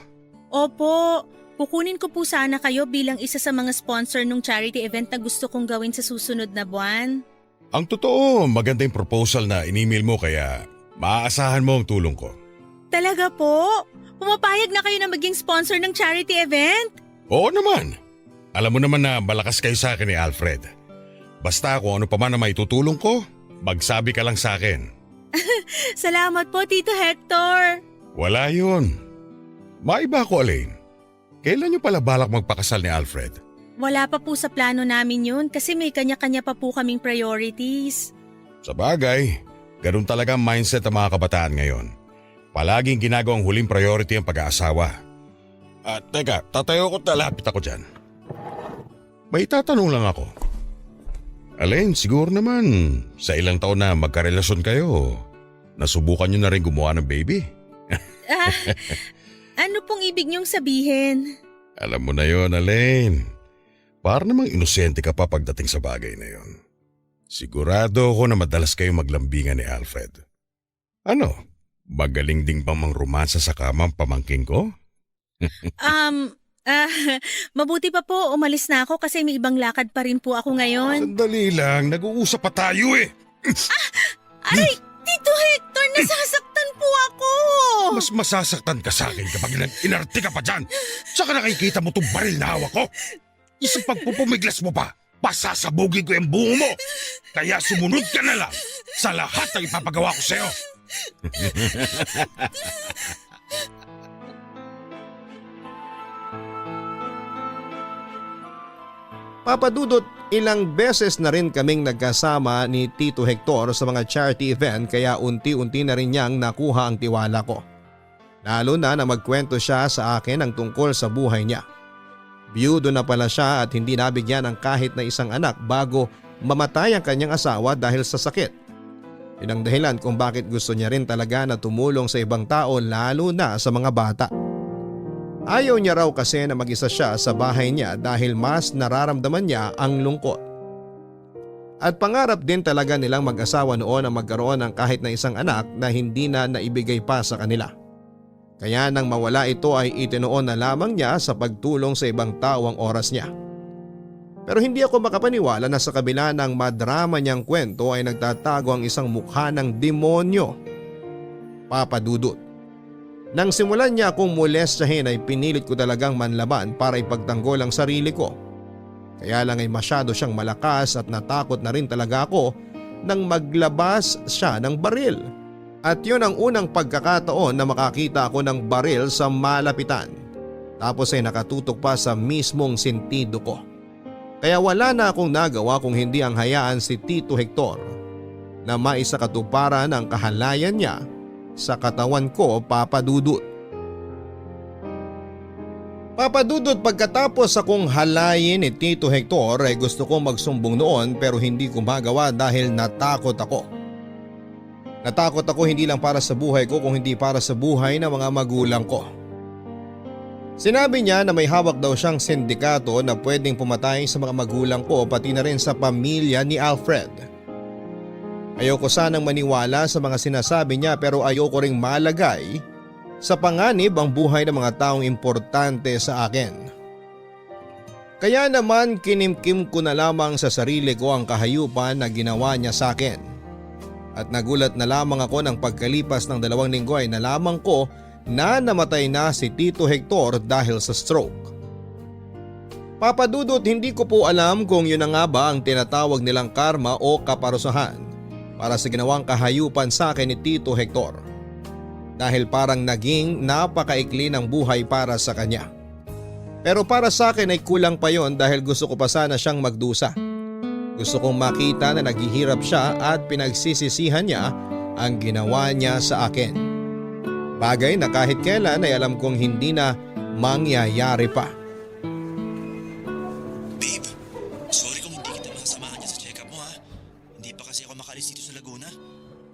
Speaker 2: Opo, kukunin ko po sana kayo bilang isa sa mga sponsor ng charity event na gusto kong gawin sa susunod na buwan.
Speaker 4: Ang totoo, maganda yung proposal na in-email mo kaya maaasahan mo ang tulong ko.
Speaker 2: Talaga po? Pumapayag na kayo na maging sponsor ng charity event?
Speaker 4: Oo naman. Alam mo naman na malakas kayo sa akin ni Alfred. Basta kung ano pa man na maitutulong ko, magsabi ka lang sa akin.
Speaker 2: Salamat po, Tito Hector.
Speaker 4: Wala yun. Maiba ko, Elaine. Kailan niyo pala balak magpakasal ni Alfred?
Speaker 2: Wala pa po sa plano namin yun kasi may kanya-kanya pa po kaming priorities.
Speaker 4: Sa bagay, ganun talaga ang mindset ng mga kabataan ngayon. Palaging ginagawang huling priority ang pag-aasawa. At teka, tatayo ko at lalapit ako dyan. May tatanong lang ako. Elaine, siguro naman sa ilang taon na magkarelasyon kayo, nasubukan niyo na rin gumawa ng baby?
Speaker 2: Ano pong ibig niyong sabihin?
Speaker 4: Alam mo na yon, Elaine. Para namang inosente ka pa pagdating sa bagay na yon. Sigurado ako na madalas kayo maglambingan ni Alfred. Ano? Magaling ding bang mangromansa sa kama ang pamangking ko?
Speaker 2: Mabuti pa po umalis na ako kasi may ibang lakad pa rin po ako ngayon.
Speaker 4: Sandali lang, nag-uusap pa tayo eh.
Speaker 2: Aray! Tito Hector, nasasaktan po ako!
Speaker 4: Mas masasaktan ka sa akin kapag inarte ka pa dyan. Tsaka nakikita mo itong baril na hawak ko. Isang pagpupumiglas mo pa, pasasabugin ko yung bungo mo. Kaya sumunod ka na lang sa lahat ng ipapagawa ko sa'yo.
Speaker 1: Papa Dudut, ilang beses na rin kaming nagkasama ni Tito Hector sa mga charity event kaya unti-unti na rin niyang nakuha ang tiwala ko. Lalo na magkwento siya sa akin ang tungkol sa buhay niya. Biyudo na pala siya at hindi nabigyan ng kahit na isang anak bago mamatay ang kanyang asawa dahil sa sakit. Yun ang dahilan kung bakit gusto niya rin talaga na tumulong sa ibang tao lalo na sa mga bata. Ayaw niya raw kasi na mag-isa siya sa bahay niya dahil mas nararamdaman niya ang lungkot. At pangarap din talaga nilang mag-asawa noon na magkaroon ng kahit na isang anak na hindi na naibigay pa sa kanila. Kaya nang mawala ito ay itinoon na lamang niya sa pagtulong sa ibang tao ang oras niya. Pero hindi ako makapaniwala na sa kabila ng madrama niyang kwento ay nagtatago ang isang mukha ng demonyo. Papa Dudut. Nang simulan niya akong molestahin ay pinilit ko talagang manlaban para ipagtanggol ang sarili ko. Kaya lang ay masyado siyang malakas at natakot na rin talaga ako nang maglabas siya ng baril. At yun ang unang pagkakataon na makakita ako ng baril sa malapitan. Tapos ay nakatutok pa sa mismong sentido ko. Kaya wala na akong nagawa kung hindi ang hayaan si Tito Hector na maisakatuparan ang kahalayan niya sa katawan ko, Papa Dudut. Papa Dudut, pagkatapos akong halayin ni Tito Hector ay gusto kong magsumbong noon pero hindi ko magawa dahil natakot ako. Natakot ako hindi lang para sa buhay ko kung hindi para sa buhay ng mga magulang ko. Sinabi niya na may hawak daw siyang sindikato na pwedeng pumatay sa mga magulang ko pati na rin sa pamilya ni Alfred. Ayoko sanang maniwala sa mga sinasabi niya pero ayoko ring malagay sa panganib ang buhay ng mga taong importante sa akin. Kaya naman kinimkim ko na lamang sa sarili ko ang kahayupan na ginawa niya sa akin. At nagulat na lamang ako ng pagkalipas ng 2 linggo ay nalaman ko na namatay na si Tito Hector dahil sa stroke. Papa Dudut, hindi ko po alam kung yun na nga ba ang tinatawag nilang karma o kaparusahan para sa ginawang kahayupan sa akin ni Tito Hector. Dahil parang naging napakaikli ng buhay para sa kanya. Pero para sa akin ay kulang pa yon dahil gusto ko pa sana siyang magdusa. Gusto kong makita na naghihirap siya at pinagsisisihan niya ang ginawa niya sa akin. Bagay na kahit kailan ay alam kong hindi na mangyayari pa.
Speaker 3: Babe, sorry kung hindi kita masamahan niya sa check-up mo ha. Hindi pa kasi ako makalis dito sa Laguna.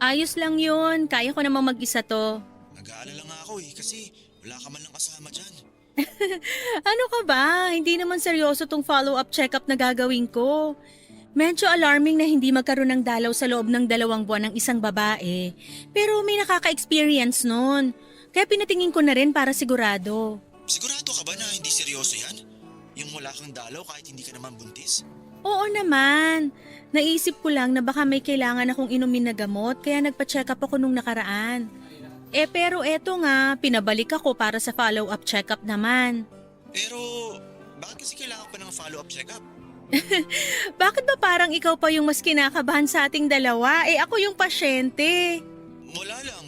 Speaker 2: Ayos lang yun, kaya ko namang mag-isa to.
Speaker 3: Nag-aalala nga ako kasi wala ka man lang kasama dyan.
Speaker 2: Ano ka ba? Hindi naman seryoso tong follow-up check-up na gagawin ko. Medyo alarming na hindi magkaroon ng dalaw sa loob ng 2 buwan ng isang babae. Pero may nakaka-experience nun. Kaya pinatingin ko na rin para sigurado.
Speaker 3: Sigurado ka ba na hindi seryoso yan? Yung wala kang dalaw kahit hindi ka naman buntis?
Speaker 2: Oo naman. Naisip ko lang na baka may kailangan akong inumin na gamot kaya nagpa-check up ako nung nakaraan. Pero eto nga, pinabalik ako para sa follow-up check-up naman.
Speaker 3: Pero bakit kasi kailangan pa ng follow-up check-up?
Speaker 2: Bakit ba parang ikaw pa yung mas kinakabahan sa ating dalawa? Ako yung pasyente.
Speaker 3: Wala lang.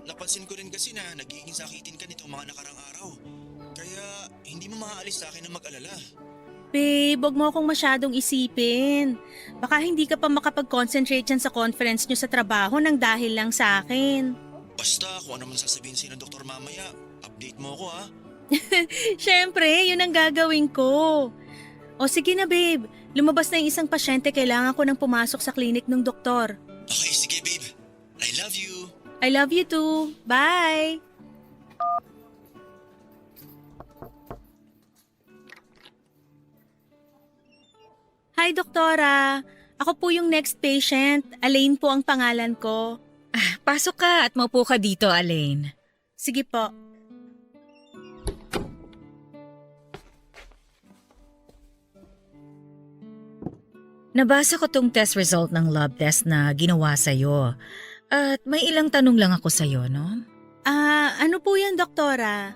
Speaker 3: Napansin ko rin kasi na nagiging sakitin ka nitong mga nakarang araw. Kaya hindi mo maaalis sa akin na mag-alala.
Speaker 2: Babe, wag mo akong masyadong isipin. Baka hindi ka pa makapag-concentrate dyan sa conference nyo sa trabaho nang dahil lang sa akin.
Speaker 3: Basta kung ano man sasabihin sa'yo ng doktor mamaya, update mo ako ha.
Speaker 2: Siyempre, yun ang gagawin ko. O sige na babe, lumabas na yung isang pasyente, kailangan ko nang pumasok sa klinik ng doktor.
Speaker 3: Okay, sige babe. I love you.
Speaker 2: I love you too. Bye! Hi, doktora. Ako po yung next patient. Elaine po ang pangalan ko.
Speaker 5: Pasok ka at maupo ka dito, Alain.
Speaker 2: Sige po.
Speaker 5: Nabasa ko tong test result ng lab test na ginawa sa'yo. At may ilang tanong lang ako sa'yo, no?
Speaker 2: Ano po yan, doktora?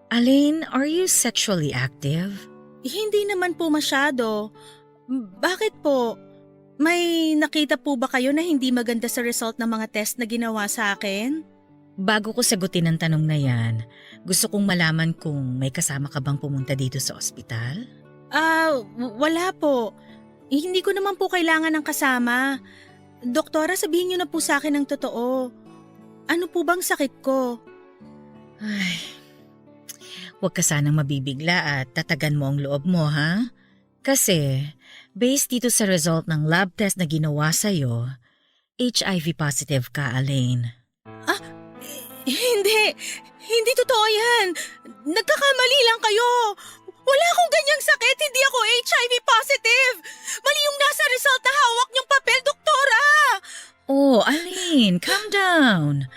Speaker 5: Alain, are you sexually active?
Speaker 2: Hindi naman po masyado. Bakit po? May nakita po ba kayo na hindi maganda sa result ng mga test na ginawa sa akin?
Speaker 5: Bago ko sagutin ang tanong na yan, gusto kong malaman kung may kasama ka bang pumunta dito sa ospital?
Speaker 2: Wala po. Hindi ko naman po kailangan ng kasama. Doktora, sabihin niyo na po sa akin ang totoo. Ano po bang sakit ko?
Speaker 5: Ay, huwag ka sanang mabibigla at tatagan mo ang loob mo, ha? Kasi, based dito sa result ng lab test na ginawa sa'yo, HIV positive ka, Alain.
Speaker 2: Hindi totoo yan. Nagkakamali lang kayo. Wala akong ganyang sakit, hindi ako HIV positive. Mali yung nasa result na hawak niyong papel, doktora.
Speaker 5: Oh, Alain, calm down.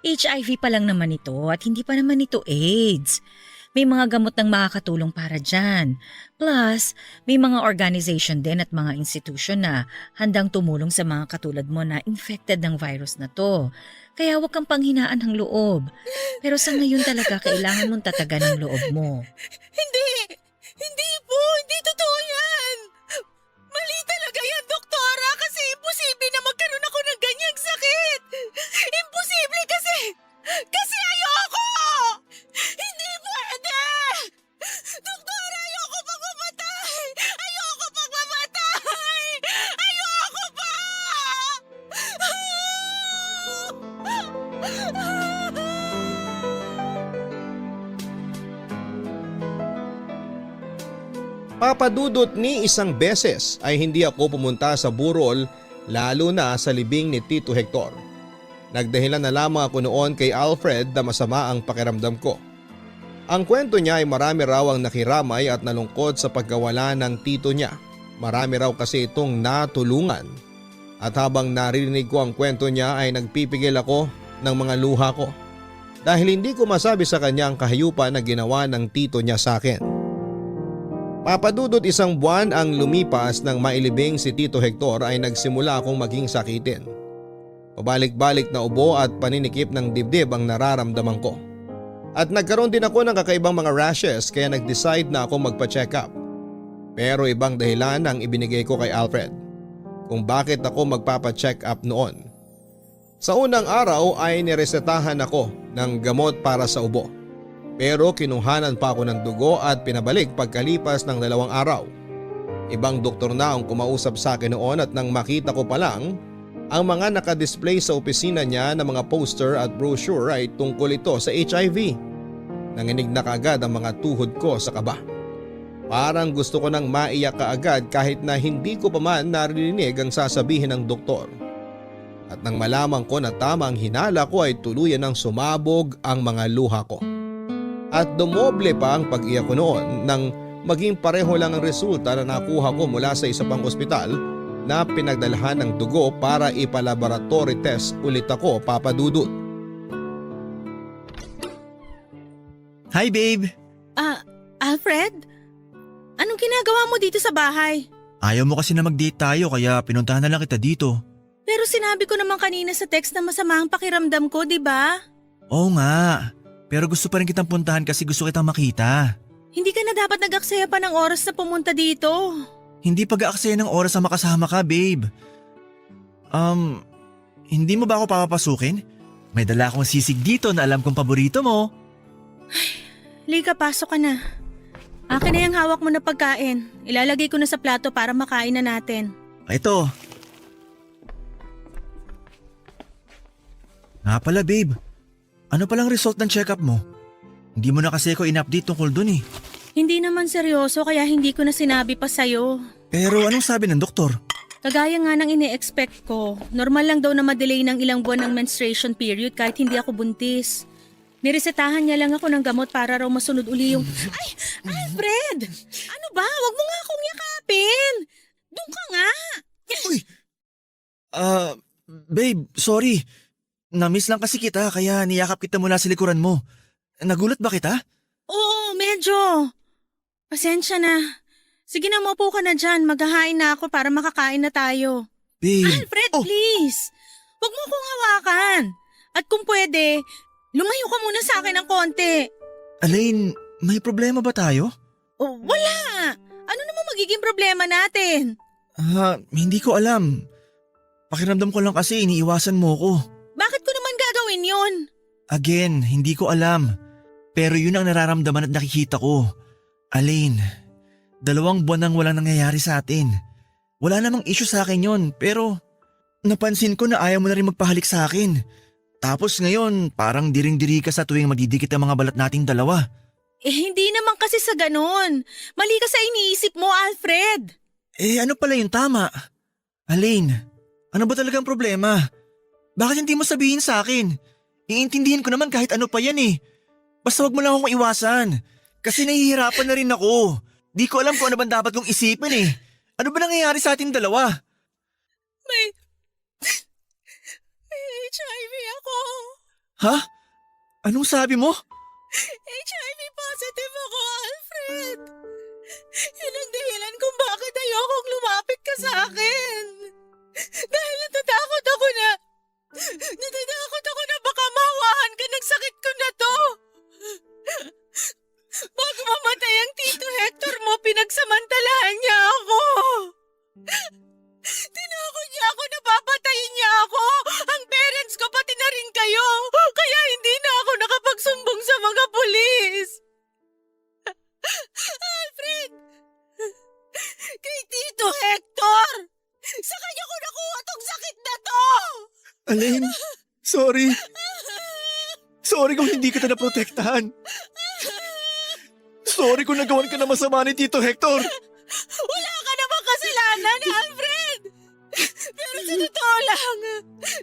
Speaker 5: HIV pa lang naman ito at hindi pa naman ito AIDS. May mga gamot nang makakatulong para dyan. Plus, may mga organization din at mga institution na handang tumulong sa mga katulad mo na infected ng virus na to. Kaya huwag kang panghinaan ng loob. Pero sa ngayon talaga kailangan mong tatagan ang loob mo.
Speaker 2: Hindi totoo yan. Mali talaga yan, doktora, kasi imposible na magkaroon ako ng ganyang sakit. Imposible kasi ayoko. Hindi pwede. Doktora, ayoko pang mamatay. Ayoko pang mamatay. Ayoko pa.
Speaker 1: Papadudot ni isang beses ay hindi ako pumunta sa burol lalo na sa libing ni Tito Hector. Nagdahilan na lamang ako noon kay Alfred na masama ang pakiramdam ko. Ang kwento niya ay marami raw ang nakiramay at nalungkot sa pagkawala ng tito niya. Marami raw kasi itong natulungan. At habang naririnig ko ang kwento niya ay nagpipigil ako ng mga luha ko. Dahil hindi ko masabi sa kanya ang kahayupan na ginawa ng tito niya sa akin. Papadudot 1 buwan ang lumipas nang mailibing si Tito Hector ay nagsimula akong maging sakitin. Pabalik-balik na ubo at paninikip ng dibdib ang nararamdaman ko. At nagkaroon din ako ng kakaibang mga rashes kaya nag-decide na ako magpa-check up. Pero ibang dahilan ang ibinigay ko kay Alfred kung bakit ako magpapa-check up noon. Sa unang araw ay niresetahan ako ng gamot para sa ubo. Pero kinuhanan pa ako ng dugo at pinabalik pagkalipas ng 2 araw. Ibang doktor na ang kumausap sa akin noon at nang makita ko pa lang ang mga nakadisplay sa opisina niya na mga poster at brochure ay tungkol ito sa HIV. Nanginig na kaagad ang mga tuhod ko sa kaba. Parang gusto ko nang maiyak kaagad kahit na hindi ko pa man naririnig ang sasabihin ng doktor. At nang malaman ko na tama ang hinala ko ay tuluyan ng sumabog ang mga luha ko. At dumoble pa ang pag-iyak ko noon nang maging pareho lang ang resulta na nakuha ko mula sa isa pang ospital na pinagdalhan ng dugo para ipalaboratory test ulit ako, Papa Dudut.
Speaker 3: Hi babe!
Speaker 2: Alfred? Anong ginagawa mo dito sa bahay?
Speaker 3: Ayaw mo kasi na mag-date tayo kaya pinuntahan na lang kita dito.
Speaker 2: Pero sinabi ko naman kanina sa text na masama ang pakiramdam ko, di ba?
Speaker 3: Oo nga, pero gusto pa rin kitang puntahan kasi gusto kitang makita.
Speaker 2: Hindi ka na dapat nag-aksaya pa ng oras na pumunta dito.
Speaker 3: Hindi pag-aaksaya ng oras na makasama ka, babe. Hindi mo ba ako papapasukin? May dala akong sisig dito na alam kong paborito mo.
Speaker 2: Lika, pasok ka na. Akin na yung hawak mo na pagkain. Ilalagay ko na sa plato para makain na natin.
Speaker 3: Ito. Nga pala, babe. Ano palang result ng check-up mo? Hindi mo na kasi ako in-update tungkol dun eh.
Speaker 2: Hindi naman seryoso kaya hindi ko na sinabi pa sa'yo.
Speaker 3: Pero anong sabi ng doktor?
Speaker 2: Kagaya nga ng ine-expect ko, normal lang daw na madelay ng ilang buwan ng menstruation period kahit hindi ako buntis. Niresetahan niya lang ako ng gamot para raw masunod uli yung… Ay! Alfred! Ano ba? Huwag mo nga akong yakapin! Doon ka nga!
Speaker 3: Uy! Babe, sorry. Namiss lang kasi kita kaya niyakap kita mula sa likuran mo. Nagulat ba kita?
Speaker 2: Oo, medyo. Pasensya na. Sige na, maupo ka na dyan. Maghahain na ako para makakain na tayo.
Speaker 3: Babe!
Speaker 2: Alfred, please! Huwag mo akong hawakan. At kung pwede, lumayo ka muna sa akin ng konti.
Speaker 3: Alain, may problema ba tayo?
Speaker 2: Oh, wala! Ano naman magiging problema natin?
Speaker 3: Hindi ko alam. Pakiramdam ko lang kasi iniiwasan mo ko.
Speaker 2: Bakit ko naman gagawin yun?
Speaker 3: Again, hindi ko alam. Pero yun ang nararamdaman at nakikita ko. Alain, 2 buwan nang walang nangyayari sa atin. Wala namang issue sa akin yun, pero napansin ko na ayaw mo na rin magpahalik sa akin. Tapos ngayon, parang diring-diri ka sa tuwing magdidikit ang mga balat nating dalawa.
Speaker 2: Hindi naman kasi sa ganon. Mali ka sa iniisip mo, Alfred.
Speaker 3: Ano pala yung tama? Alain, ano ba talagang problema? Bakit hindi mo sabihin sa akin? Iintindihin ko naman kahit ano pa yan eh. Basta wag mo lang akong iwasan. Kasi nahihirapan na rin ako. Di ko alam kung ano ba dapat kong isipin eh. Ano ba nangyayari sa ating dalawa?
Speaker 2: May HIV ako.
Speaker 3: Ha? Anong sabi mo?
Speaker 2: HIV positive ako, Alfred. Yun ang dahilan kung bakit ayokong lumapit ka sa akin. Dahil natatakot ako na baka mahawahan ka ng sakit ko na to. Bago mamatay ang Tito Hector mo, pinagsamantalahan niya ako. Tinakot niya ako na papatayin niya ako. Ang parents ko pati na rin kayo. Kaya hindi na ako nakapagsumbong sa mga pulis. Alfred! Kay Tito Hector! Sa kanya ko nakuha tong sakit na to!
Speaker 3: Alain, sorry. Sorry kung hindi kita naprotektahan. Sorry kung nagawan ka na masama ni Tito Hector.
Speaker 2: Wala ka namang kasalanan, Alfred! Pero sa totoo lang,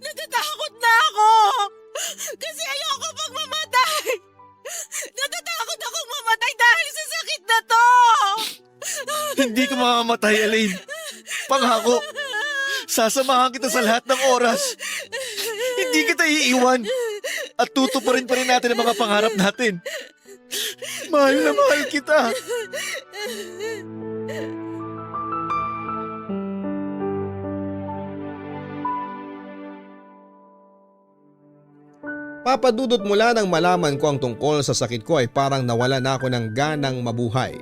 Speaker 2: natatakot na ako! Kasi ayoko pang mamatay! Natatakot akong mamatay dahil sa sakit na to!
Speaker 3: Hindi ka mamamatay, Alain. Pangako, sasamahan kita sa lahat ng oras. Hindi kita iiwan. At tutuparin pa rin natin ang mga pangarap natin. Mahal na mahal kita.
Speaker 1: Papadudot mula nang malaman ko ang tungkol sa sakit ko ay parang nawala na ako ng ganang mabuhay.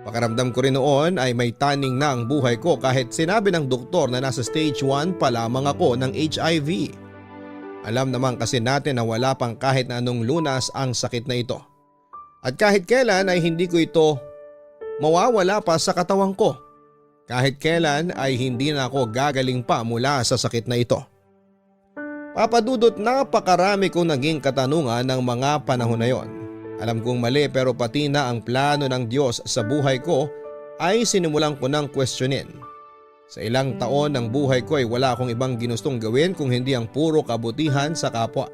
Speaker 1: Pakiramdam ko rin noon ay may taning na ang buhay ko kahit sinabi ng doktor na nasa stage 1 pa lamang ako ng HIV. Alam naman kasi natin na wala pang kahit na anong lunas ang sakit na ito. At kahit kailan ay hindi ko ito mawawala pa sa katawan ko. Kahit kailan ay hindi na ako gagaling pa mula sa sakit na ito. Papadudot, napakarami kong naging katanungan ng mga panahon na yon. Alam kong mali pero pati na ang plano ng Diyos sa buhay ko ay sinimulan ko ng questionin. Sa ilang taon ng buhay ko ay wala akong ibang ginustong gawin kung hindi ang puro kabutihan sa kapwa.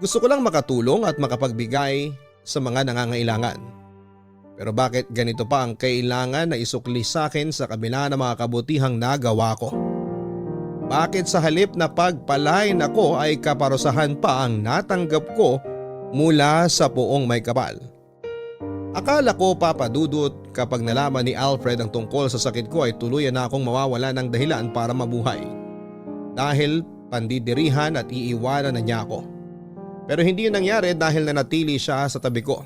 Speaker 1: Gusto ko lang makatulong at makapagbigay sa mga nangangailangan. Pero bakit ganito pa ang kailangan na isukli sa akin sa kabila ng mga kabutihang nagawa ko? Bakit sa halip na pagpalain ako ay kaparusahan pa ang natanggap ko mula sa Poong May Kapal? Akala ko, Papa Dudut, kapag nalaman ni Alfred ang tungkol sa sakit ko ay tuluyan na akong mawawala ng dahilan para mabuhay. Dahil pandidirihan at iiwanan na niya ako. Pero hindi yun nangyari dahil nanatili siya sa tabi ko.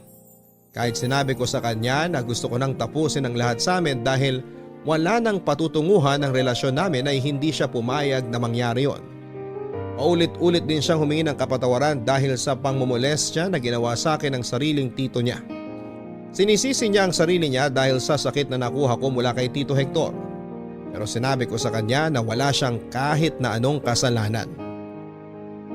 Speaker 1: Kahit sinabi ko sa kanya na gusto ko nang tapusin ang lahat sa amin dahil wala nang patutunguhan ang relasyon namin ay hindi siya pumayag na mangyari yon. Paulit-ulit din siyang humingi ng kapatawaran dahil sa pangmumolestya na ginawa sa akin ng sariling tito niya. Sinisisi niya ang sarili niya dahil sa sakit na nakuha ko mula kay Tito Hector. Pero sinabi ko sa kanya na wala siyang kahit na anong kasalanan.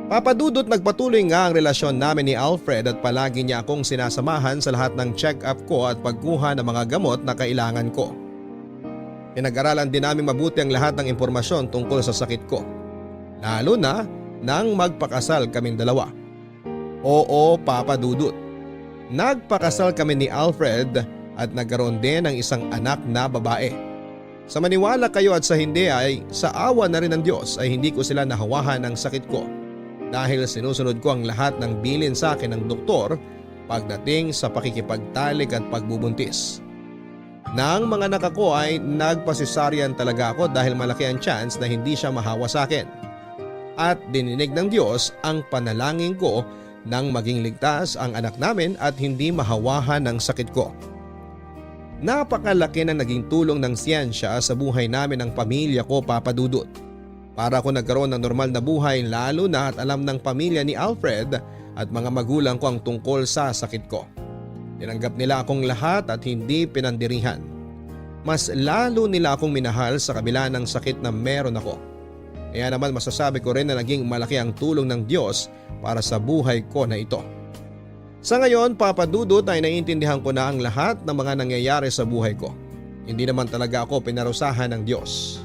Speaker 1: Papa Dudut, nagpatuloy nga ang relasyon namin ni Alfred at palagi niya akong sinasamahan sa lahat ng check-up ko at pagkuha ng mga gamot na kailangan ko. Pinag-aralan din namin mabuti ang lahat ng impormasyon tungkol sa sakit ko. Lalo na nang magpakasal kaming dalawa. Oo, Papa Dudut. Nagpakasal kami ni Alfred at nagkaroon din ng isang anak na babae. Sa maniwala kayo at sa hindi ay sa awa na rin ng Diyos ay hindi ko sila nahawahan ng sakit ko. Dahil sinusunod ko ang lahat ng bilin sa akin ng doktor pagdating sa pakikipagtalik at pagbubuntis. Nang mga anak ko ay nagpasisaryan talaga ako dahil malaki ang chance na hindi siya mahawa sa akin. At dininig ng Diyos ang panalangin ko nang maging ligtas ang anak namin at hindi mahawahan ng sakit ko. Napakalaki na naging tulong ng siyensya sa buhay namin ng pamilya ko, Papa Dudut. Para ako nagkaroon ng normal na buhay lalo na at alam ng pamilya ni Alfred at mga magulang ko ang tungkol sa sakit ko. Tinanggap nila akong lahat at hindi pinandirihan. Mas lalo nila akong minahal sa kabila ng sakit na meron ako. Kaya naman masasabi ko rin na naging malaki ang tulong ng Diyos para sa buhay ko na ito. Sa ngayon, Papa Dudut, ay naiintindihan ko na ang lahat ng mga nangyayari sa buhay ko. Hindi naman talaga ako pinarusahan ng Diyos.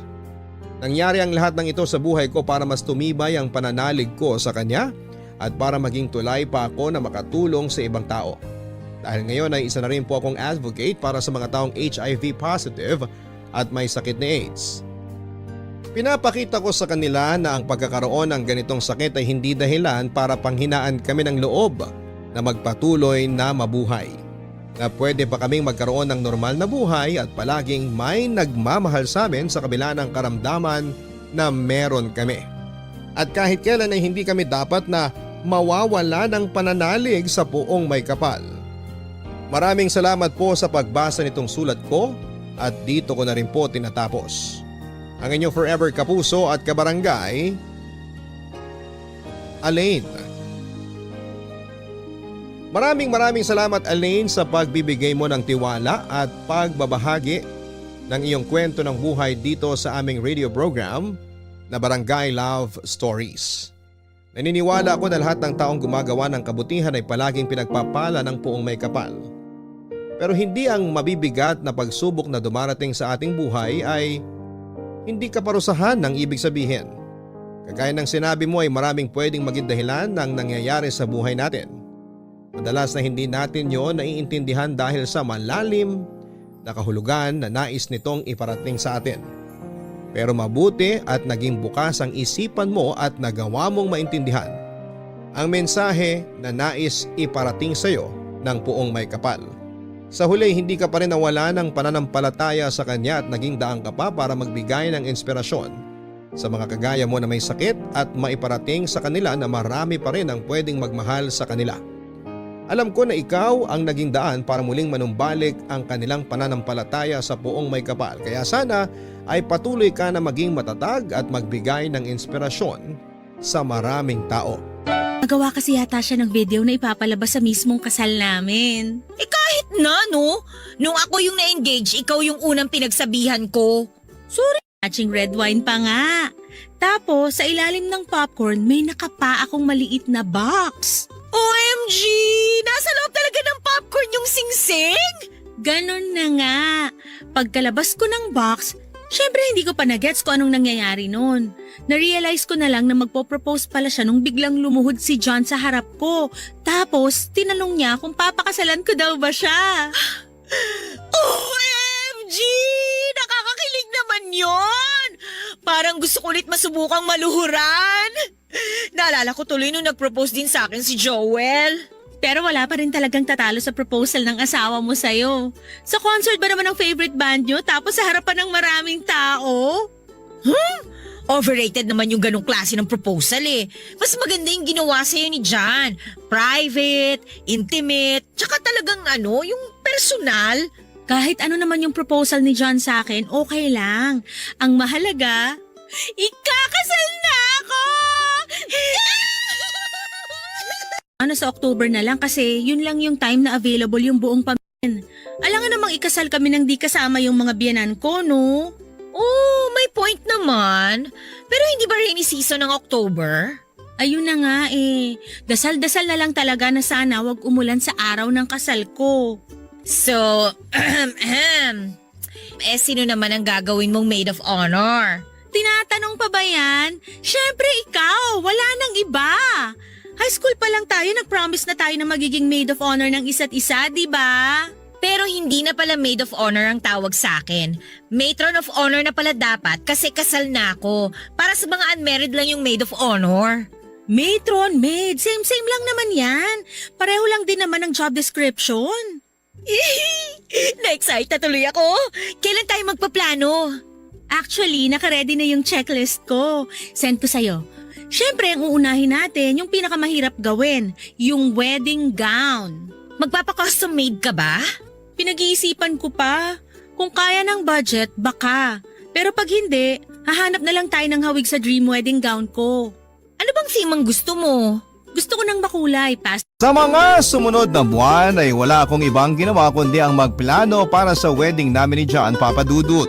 Speaker 1: Nangyari ang lahat ng ito sa buhay ko para mas tumibay ang pananalig ko sa Kanya at para maging tulay pa ako na makatulong sa ibang tao. Dahil ngayon ay isa na rin po akong advocate para sa mga taong HIV positive at may sakit ni AIDS. Pinapakita ko sa kanila na ang pagkakaroon ng ganitong sakit ay hindi dahilan para panghinaan kami ng loob na magpatuloy na mabuhay. Na pwede pa kaming magkaroon ng normal na buhay at palaging may nagmamahal sa amin sa kabila ng karamdaman na meron kami. At kahit kailan ay hindi kami dapat na mawawala ng pananalig sa Poong May Kapal. Maraming salamat po sa pagbasa nitong sulat ko at dito ko na rin po tinatapos. Ang inyong forever kapuso at kabarangay, Alain. Maraming salamat, Alain, sa pagbibigay mo ng tiwala at pagbabahagi ng iyong kwento ng buhay dito sa aming radio program na Barangay Love Stories. Naniniwala ako na lahat ng taong gumagawa ng kabutihan ay palaging pinagpapala ng Poong May Kapal. Pero hindi ang mabibigat na pagsubok na dumarating sa ating buhay ay hindi kaparusahan ng ibig sabihin. Kagaya ng sinabi mo ay maraming pwedeng maging dahilan ng nangyayari sa buhay natin. Madalas na hindi natin yon naiintindihan dahil sa malalim na kahulugan na nais nitong iparating sa atin. Pero mabuti at naging bukas ang isipan mo at nagawa mong maintindihan ang mensahe na nais iparating sa iyo ng Poong May Kapal. Sa huli, hindi ka pa rin nawala ng pananampalataya sa Kanya at naging daan ka pa para magbigay ng inspirasyon sa mga kagaya mo na may sakit at maiparating sa kanila na marami pa rin ang pwedeng magmahal sa kanila. Alam ko na ikaw ang naging daan para muling manumbalik ang kanilang pananampalataya sa Poong May Kapal. Kaya sana ay patuloy ka na maging matatag at magbigay ng inspirasyon sa maraming tao.
Speaker 2: Nagawa kasi yata siya ng video na ipapalabas sa mismong kasal namin.
Speaker 5: Kahit na, no? Nung ako yung na-engage, ikaw yung unang pinagsabihan ko.
Speaker 2: Sorry. Matching red wine pa nga. Tapos sa ilalim ng popcorn may nakapa akong maliit na box.
Speaker 5: OMG! Nasa loob talaga ng popcorn yung singsing?
Speaker 2: Ganon na nga. Pagkalabas ko ng box, syempre hindi ko pa na-gets kung anong nangyayari noon. Na-realize ko na lang na magpo-propose pala siya nung biglang lumuhod si John sa harap ko. Tapos tinanong niya kung papakasalan ko daw ba siya.
Speaker 5: OMG! Nakakakilig naman yon! Parang gusto ko ulit masubukang maluhuran. Naalala ko tuloy nung nag-propose din sa akin si Joel.
Speaker 2: Pero wala pa rin talagang tatalo sa proposal ng asawa mo sa'yo. Sa concert ba naman ang favorite band nyo tapos sa harapan ng maraming tao?
Speaker 5: Overrated naman yung ganong klase ng proposal eh. Mas maganda yung ginawa sa'yo ni John. Private, intimate, tsaka talagang yung personal.
Speaker 2: Kahit ano naman yung proposal ni John sa akin, okay lang. Ang mahalaga, ikakasal na ako! Sa October na lang kasi yun lang yung time na available yung buong pamilya. Alangan namang ikasal kami nang di kasama yung mga biyanan ko, no?
Speaker 5: Oh, may point naman. Pero hindi ba rainy season ng October?
Speaker 2: Ayun na nga eh. Dasal-dasal na lang talaga na sana wag umulan sa araw ng kasal ko.
Speaker 5: So, sino naman ang gagawin mong maid of honor?
Speaker 2: Tinatanong pa ba yan? Syempre ikaw, wala nang iba. High school pa lang tayo, nag-promise na tayo na magiging maid of honor ng isa't isa, di ba?
Speaker 5: Pero hindi na pala maid of honor ang tawag sa akin. Matron of honor na pala dapat kasi kasal na ako. Para sa mga unmarried lang yung maid of honor.
Speaker 2: Matron, maid, same-same lang naman yan. Pareho lang din naman ang job description.
Speaker 5: Na-excite na tuloy ako. Kailan tayo magpaplano?
Speaker 2: Actually, nakaredy na yung checklist ko. Send ko sa'yo. Syempre, ang uunahin natin, yung pinakamahirap gawin, yung wedding gown.
Speaker 5: Magpapa-custom made ka ba?
Speaker 2: Pinag-iisipan ko pa. Kung kaya ng budget, baka. Pero pag hindi, hahanap na lang tayo ng hawig sa dream wedding gown ko.
Speaker 5: Ano bang theme ang gusto mo?
Speaker 2: Gusto ko ng makulay,
Speaker 1: Sa mga sumunod na buwan ay wala akong ibang ginawa kundi ang magplano para sa wedding namin ni John Papa Dudut.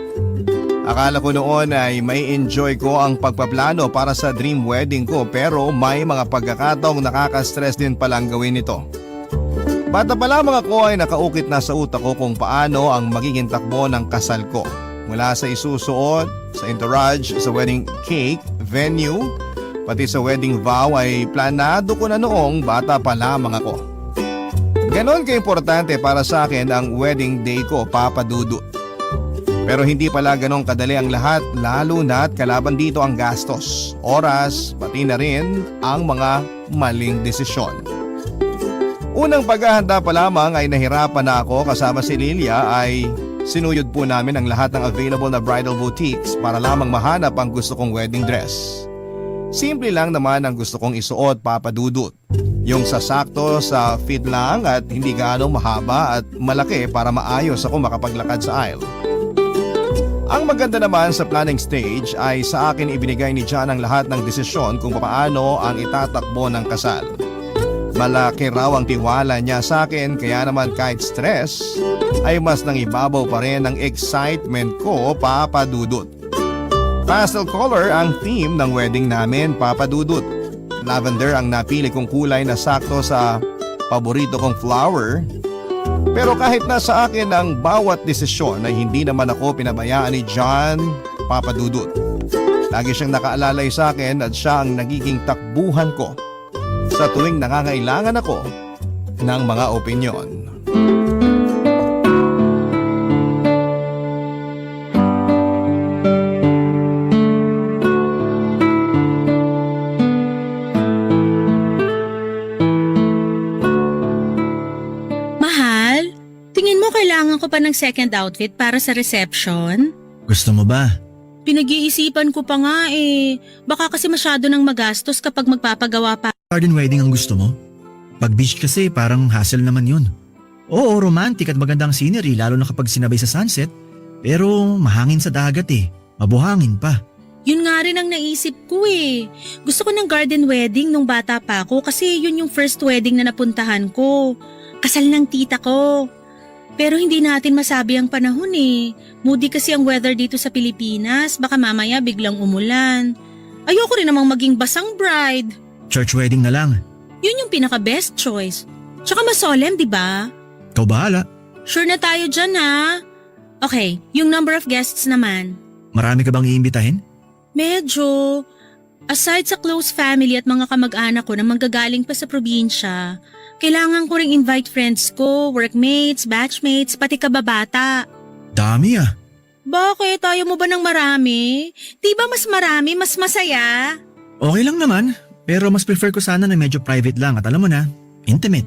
Speaker 1: Akala ko noon ay may enjoy ko ang pagpaplano para sa dream wedding ko pero may mga pagkakataong nakaka-stress din palang gawin ito. Bata pa lamang ako ay nakaukit na sa utak ko kung paano ang magiging takbo ng kasal ko. Mula sa isusuot, sa entourage, sa wedding cake, venue, pati sa wedding vow ay planado ko na noong bata pa lamang ako. Ganon ka-importante para sa akin ang wedding day ko, Papa Dudut. Pero hindi pala ganong kadali ang lahat lalo na't kalaban dito ang gastos, oras, pati na rin ang mga maling desisyon. Unang paghahanda pa lamang ay nahirapan na ako kasama si Lilia ay sinuyod po namin ang lahat ng available na bridal boutiques para lamang mahanap ang gusto kong wedding dress. Simple lang naman ang gusto kong isuot, Papa Dudut. Yung sasakto sa fit lang at hindi gaano mahaba at malaki para maayos ako makapaglakad sa aisle. Ang maganda naman sa planning stage ay sa akin ibinigay ni John ang lahat ng desisyon kung paano ang itatakbo ng kasal. Malaki raw ang tiwala niya sa akin kaya naman kahit stress ay mas nangibabaw pa rin ang excitement ko, Papa Dudut. Pastel color ang theme ng wedding namin, Papa Dudut. Lavender ang napili kong kulay na sakto sa paborito kong flower. Pero kahit nasa akin ang bawat desisyon ay hindi naman ako pinabayaan ni John, Papa Dudut. Lagi siyang nakaalalay sa akin at siya ang nagiging takbuhan ko sa tuwing nangangailangan ako ng mga opinyon.
Speaker 2: Kailangan ko pa ng second outfit para sa reception?
Speaker 3: Gusto mo ba?
Speaker 2: Pinag-iisipan ko pa nga eh. Baka kasi masyado nang magastos kapag magpapagawa pa.
Speaker 3: Garden wedding ang gusto mo? Pag beach kasi parang hassle naman yun. Oo, romantic at magandang scenery lalo na kapag sinabay sa sunset. Pero mahangin sa dagat eh. Mabuhangin pa.
Speaker 2: Yun nga rin ang naisip ko eh. Gusto ko ng garden wedding nung bata pa ako kasi yun yung first wedding na napuntahan ko. Kasal ng tita ko. Pero hindi natin masabi ang panahon eh. Moody kasi ang weather dito sa Pilipinas. Baka mamaya biglang umulan. Ayoko rin namang maging basang bride.
Speaker 3: Church wedding na lang.
Speaker 2: Yun yung pinaka-best choice. Tsaka mas solemn, di ba?
Speaker 3: Ikaw bahala.
Speaker 2: Sure na tayo dyan ha. Okay, yung number of guests naman.
Speaker 3: Marami ka bang iimbitahin?
Speaker 2: Medyo. Aside sa close family at mga kamag-anak ko na manggagaling pa sa probinsya, kailangan ko ring invite friends ko, workmates, batchmates, pati kababata.
Speaker 3: Dami ah.
Speaker 2: Bakit? Ayaw mo ba ng marami? Di ba mas marami, mas masaya?
Speaker 3: Okay lang naman, pero mas prefer ko sana na medyo private lang at alam mo na, intimate.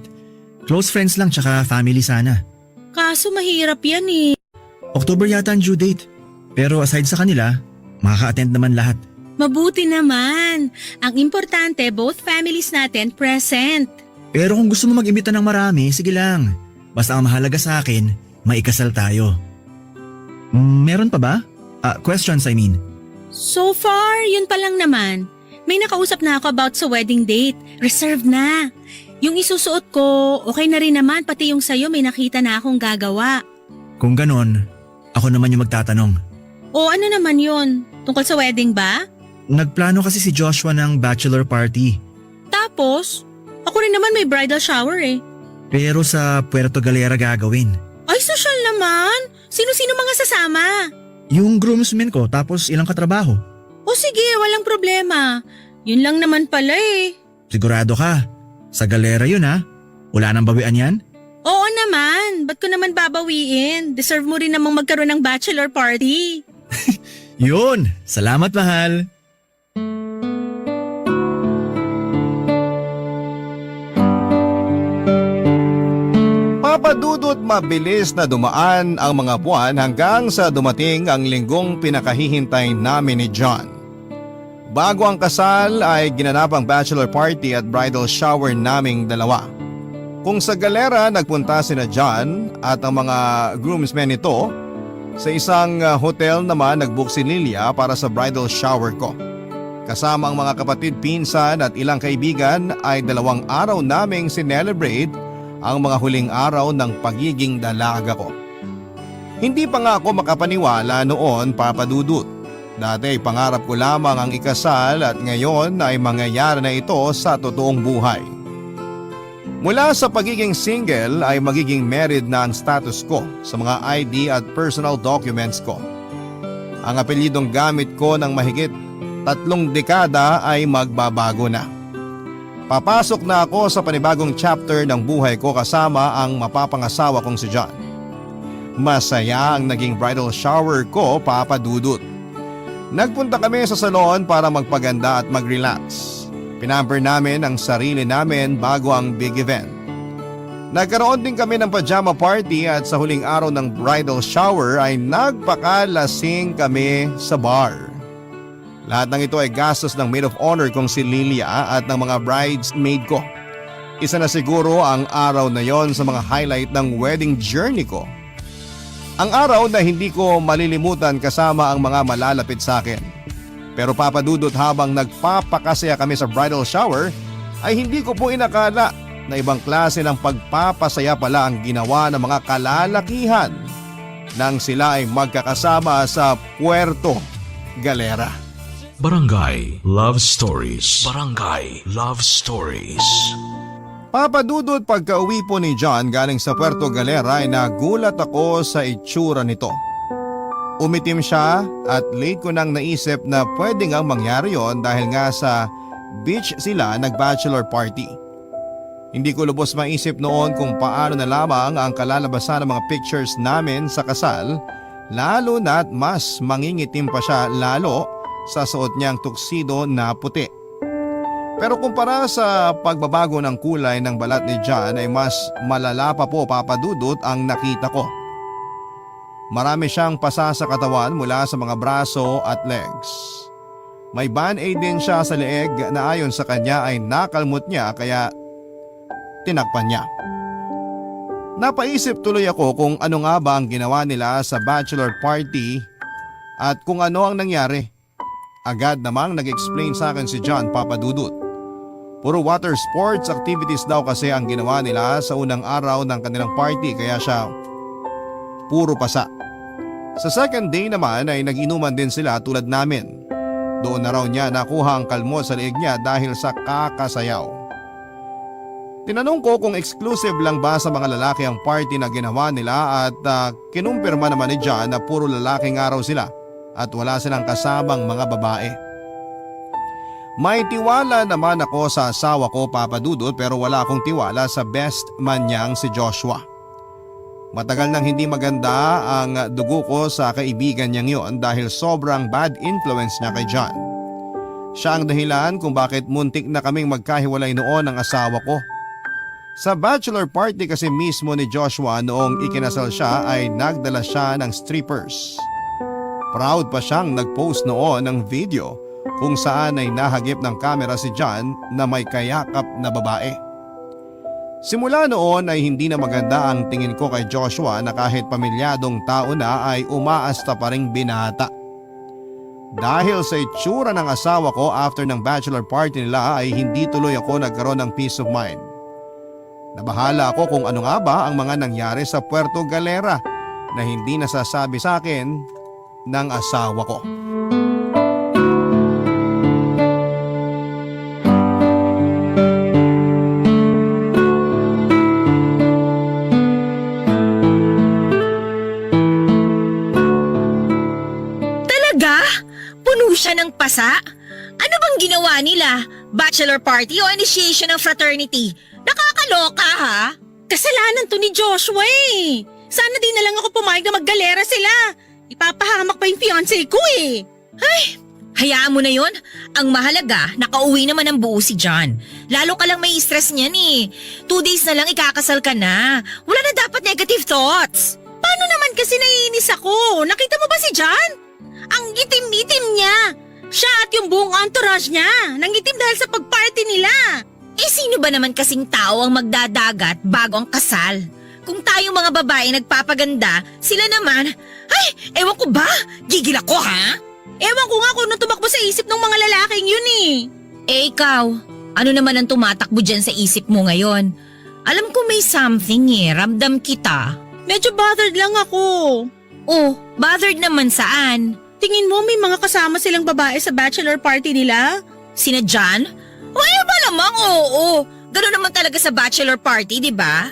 Speaker 3: Close friends lang tsaka family sana.
Speaker 2: Kaso mahirap yan eh.
Speaker 3: October yata ang due date. Pero aside sa kanila, makaka-attend naman lahat.
Speaker 2: Mabuti naman. Ang importante, both families natin present.
Speaker 3: Pero kung gusto mo mag-imbita ng marami, sige lang. Basta ang mahalaga sa akin, maikasal tayo. Meron pa ba? Questions I mean.
Speaker 2: So far, yun pa lang naman. May nakausap na ako about sa wedding date. Reserved na. Yung isusuot ko, okay na rin naman. Pati yung sayo may nakita na akong gagawa.
Speaker 3: Kung ganon, ako naman yung magtatanong.
Speaker 2: O ano naman yun? Tungkol sa wedding ba?
Speaker 3: Nagplano kasi si Joshua ng bachelor party.
Speaker 2: Tapos, ako rin naman may bridal shower eh.
Speaker 3: Pero sa Puerto Galera gagawin.
Speaker 2: Ay, social naman. Sino-sino mga sasama?
Speaker 3: Yung groomsmen ko tapos ilang katrabaho.
Speaker 2: O sige, walang problema. Yun lang naman pala eh.
Speaker 3: Sigurado ka? Sa Galera yun ha? Wala nang bawian yan?
Speaker 2: Oo naman. Ba't ko naman babawiin? Deserve mo rin namang magkaroon ng bachelor party.
Speaker 3: Yun! Salamat mahal!
Speaker 1: Papadudot mabilis na dumaan ang mga buwan hanggang sa dumating ang linggong pinakahihintay namin ni John. Bago ang kasal ay ginanap ang bachelor party at bridal shower naming dalawa. Kung sa Galera nagpunta sina John at ang mga groomsmen nito, sa isang hotel naman nagbook si Lilia para sa bridal shower ko. Kasama ang mga kapatid, pinsan at ilang kaibigan ay 2 araw naming sinelebrate ang mga huling araw ng pagiging dalaga ko. Hindi pa nga ako makapaniwala noon, Papa Dudut. Dati pangarap ko lamang ang ikasal at ngayon ay mangyayari na ito sa totoong buhay. Mula sa pagiging single ay magiging married na ang status ko sa mga ID at personal documents ko. Ang apelyidong gamit ko ng mahigit 3 dekada ay magbabago na. Papasok na ako sa panibagong chapter ng buhay ko kasama ang mapapangasawa kong si John. Masaya ang naging bridal shower ko, Papa Dudut. Nagpunta kami sa salon para magpaganda at mag-relax. Pinamper namin ang sarili namin bago ang big event. Nagkaroon din kami ng pajama party at sa huling araw ng bridal shower ay nagpakalasing kami sa bar. Lahat ng ito ay gastos ng maid of honor kong si Lilia at ng mga bridesmaid ko. Isa na siguro ang araw na yon sa mga highlight ng wedding journey ko. Ang araw na hindi ko malilimutan kasama ang mga malalapit sa akin. Pero Papa Dudut, habang nagpapakasaya kami sa bridal shower ay hindi ko po inakala na ibang klase ng pagpapasaya pala ang ginawa ng mga kalalakihan nang sila ay magkakasama sa Puerto Galera.
Speaker 6: Barangay Love Stories. Barangay Love Stories.
Speaker 1: Papa Dudut, pagka-uwi po ni John galing sa Puerto Galera ay nagulat ako sa itsura nito. Umitim siya at late ko nang naisip na pwede ngang mangyari yon dahil nga sa beach sila nag-bachelor party. Hindi ko lubos maisip noon kung paano na lamang ang kalalabasan ng mga pictures namin sa kasal, lalo na't mas mangingitim pa siya lalo sa suot niyang tuxedo na puti. Pero kumpara sa pagbabago ng kulay ng balat ni John ay mas malala pa po, Papa Dudut, ang nakita ko. Marami siyang pasa sa katawan mula sa mga braso at legs. May band-aid din siya sa leeg na ayon sa kanya ay nakalmot niya kaya tinakpan niya. Napaisip tuloy ako kung ano nga ba ang ginawa nila sa bachelor party at kung ano ang nangyari. Agad namang nag-explain sa akin si John, Papa Dudut. Puro water sports activities daw kasi ang ginawa nila sa unang araw ng kanilang party kaya siya puro pasa. Sa second day naman ay nag-inuman din sila tulad namin. Doon na raw niya nakuha ang kalmo sa leeg niya dahil sa kakasayaw. Tinanong ko kung exclusive lang ba sa mga lalaki ang party na ginawa nila at kinumpirma naman ni John na puro lalaking araw sila at wala silang kasamang mga babae. May tiwala naman ako sa asawa ko, Papa Dudut, pero wala akong tiwala sa best man niyang si Joshua. Matagal nang hindi maganda ang dugo ko sa kaibigan niyang yon dahil sobrang bad influence niya kay John. Siya ang dahilan kung bakit muntik na kaming magkahiwalay noon ang asawa ko. Sa bachelor party kasi mismo ni Joshua noong ikinasal siya ay nagdala siya ng strippers. Proud pa siyang nagpost noon ng video kung saan ay nahagip ng kamera si John na may kayakap na babae. Simula noon ay hindi na maganda ang tingin ko kay Joshua na kahit pamilyadong tao na ay umaasta pa ring binata. Dahil sa itsura ng asawa ko after ng bachelor party nila ay hindi tuloy ako nagkaroon ng peace of mind. Nabahala ako kung ano nga ba ang mga nangyari sa Puerto Galera na hindi nasasabi sa akin ng asawa ko.
Speaker 5: Talaga? Puno siya ng pasa? Ano bang ginawa nila? Bachelor party o initiation ng fraternity? Nakakaloka ha?
Speaker 2: Kasalanan to ni Joshua eh. Sana di na lang ako pumayag na maggalera sila. Ipapahamak pa yung fiancé ko eh.
Speaker 5: Hayaan mo na yon. Ang mahalaga, nakauwi naman ng buo si John. Lalo ka lang may stress niyan eh. 2 days na lang ikakasal ka na. Wala na dapat negative thoughts.
Speaker 2: Paano naman kasi naiinis ako? Nakita mo ba si John? Ang itim-itim niya. Siya at yung buong entourage niya. Nangitim dahil sa pag-party nila.
Speaker 5: Eh sino ba naman kasing tao ang magdadagat bago ang kasal? Kung tayong mga babae nagpapaganda, sila naman, ay, ewan ko ba? Gigil ako ha?
Speaker 2: Ewan ko nga kung ano tumakbo sa isip ng mga lalaking yun eh.
Speaker 5: Eh ikaw, ano naman ang tumatakbo dyan sa isip mo ngayon? Alam ko may something eh, ramdam kita.
Speaker 2: Medyo bothered lang ako.
Speaker 5: Oh, bothered naman saan?
Speaker 2: Tingin mo may mga kasama silang babae sa bachelor party nila?
Speaker 5: Sina John? Wala ba namang oo? Gano'n naman talaga sa bachelor party, di ba?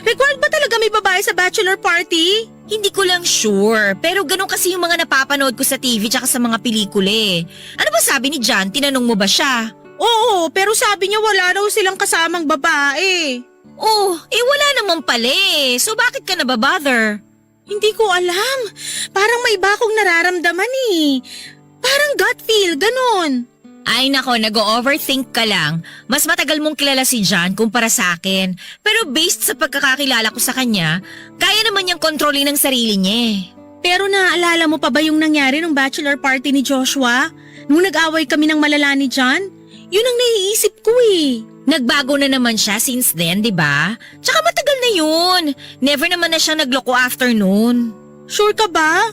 Speaker 2: Required ba talaga may babae sa bachelor party?
Speaker 5: Hindi ko lang sure, pero ganun kasi yung mga napapanood ko sa TV tsaka sa mga pelikula eh. Ano ba sabi ni John? Tinanong mo ba siya?
Speaker 2: Oo, pero sabi niya wala raw silang kasamang babae.
Speaker 5: Oh, eh wala naman pala eh. So bakit ka nababother?
Speaker 2: Hindi ko alam. Parang may iba akong nararamdaman eh. Parang gut feel, ganun.
Speaker 5: Ay nako, nag-overthink ka lang. Mas matagal mong kilala si John kumpara sa akin. Pero based sa pagkakakilala ko sa kanya, kaya naman niyang kontrolin ang sarili niya eh.
Speaker 2: Pero naaalala mo pa ba yung nangyari nung bachelor party ni Joshua? Nung nag-away kami ng malala ni John? Yun ang naiisip ko eh.
Speaker 5: Nagbago na naman siya since then, di ba? Tsaka matagal na yun. Never naman na siya nagloko after noon.
Speaker 2: Sure ka ba?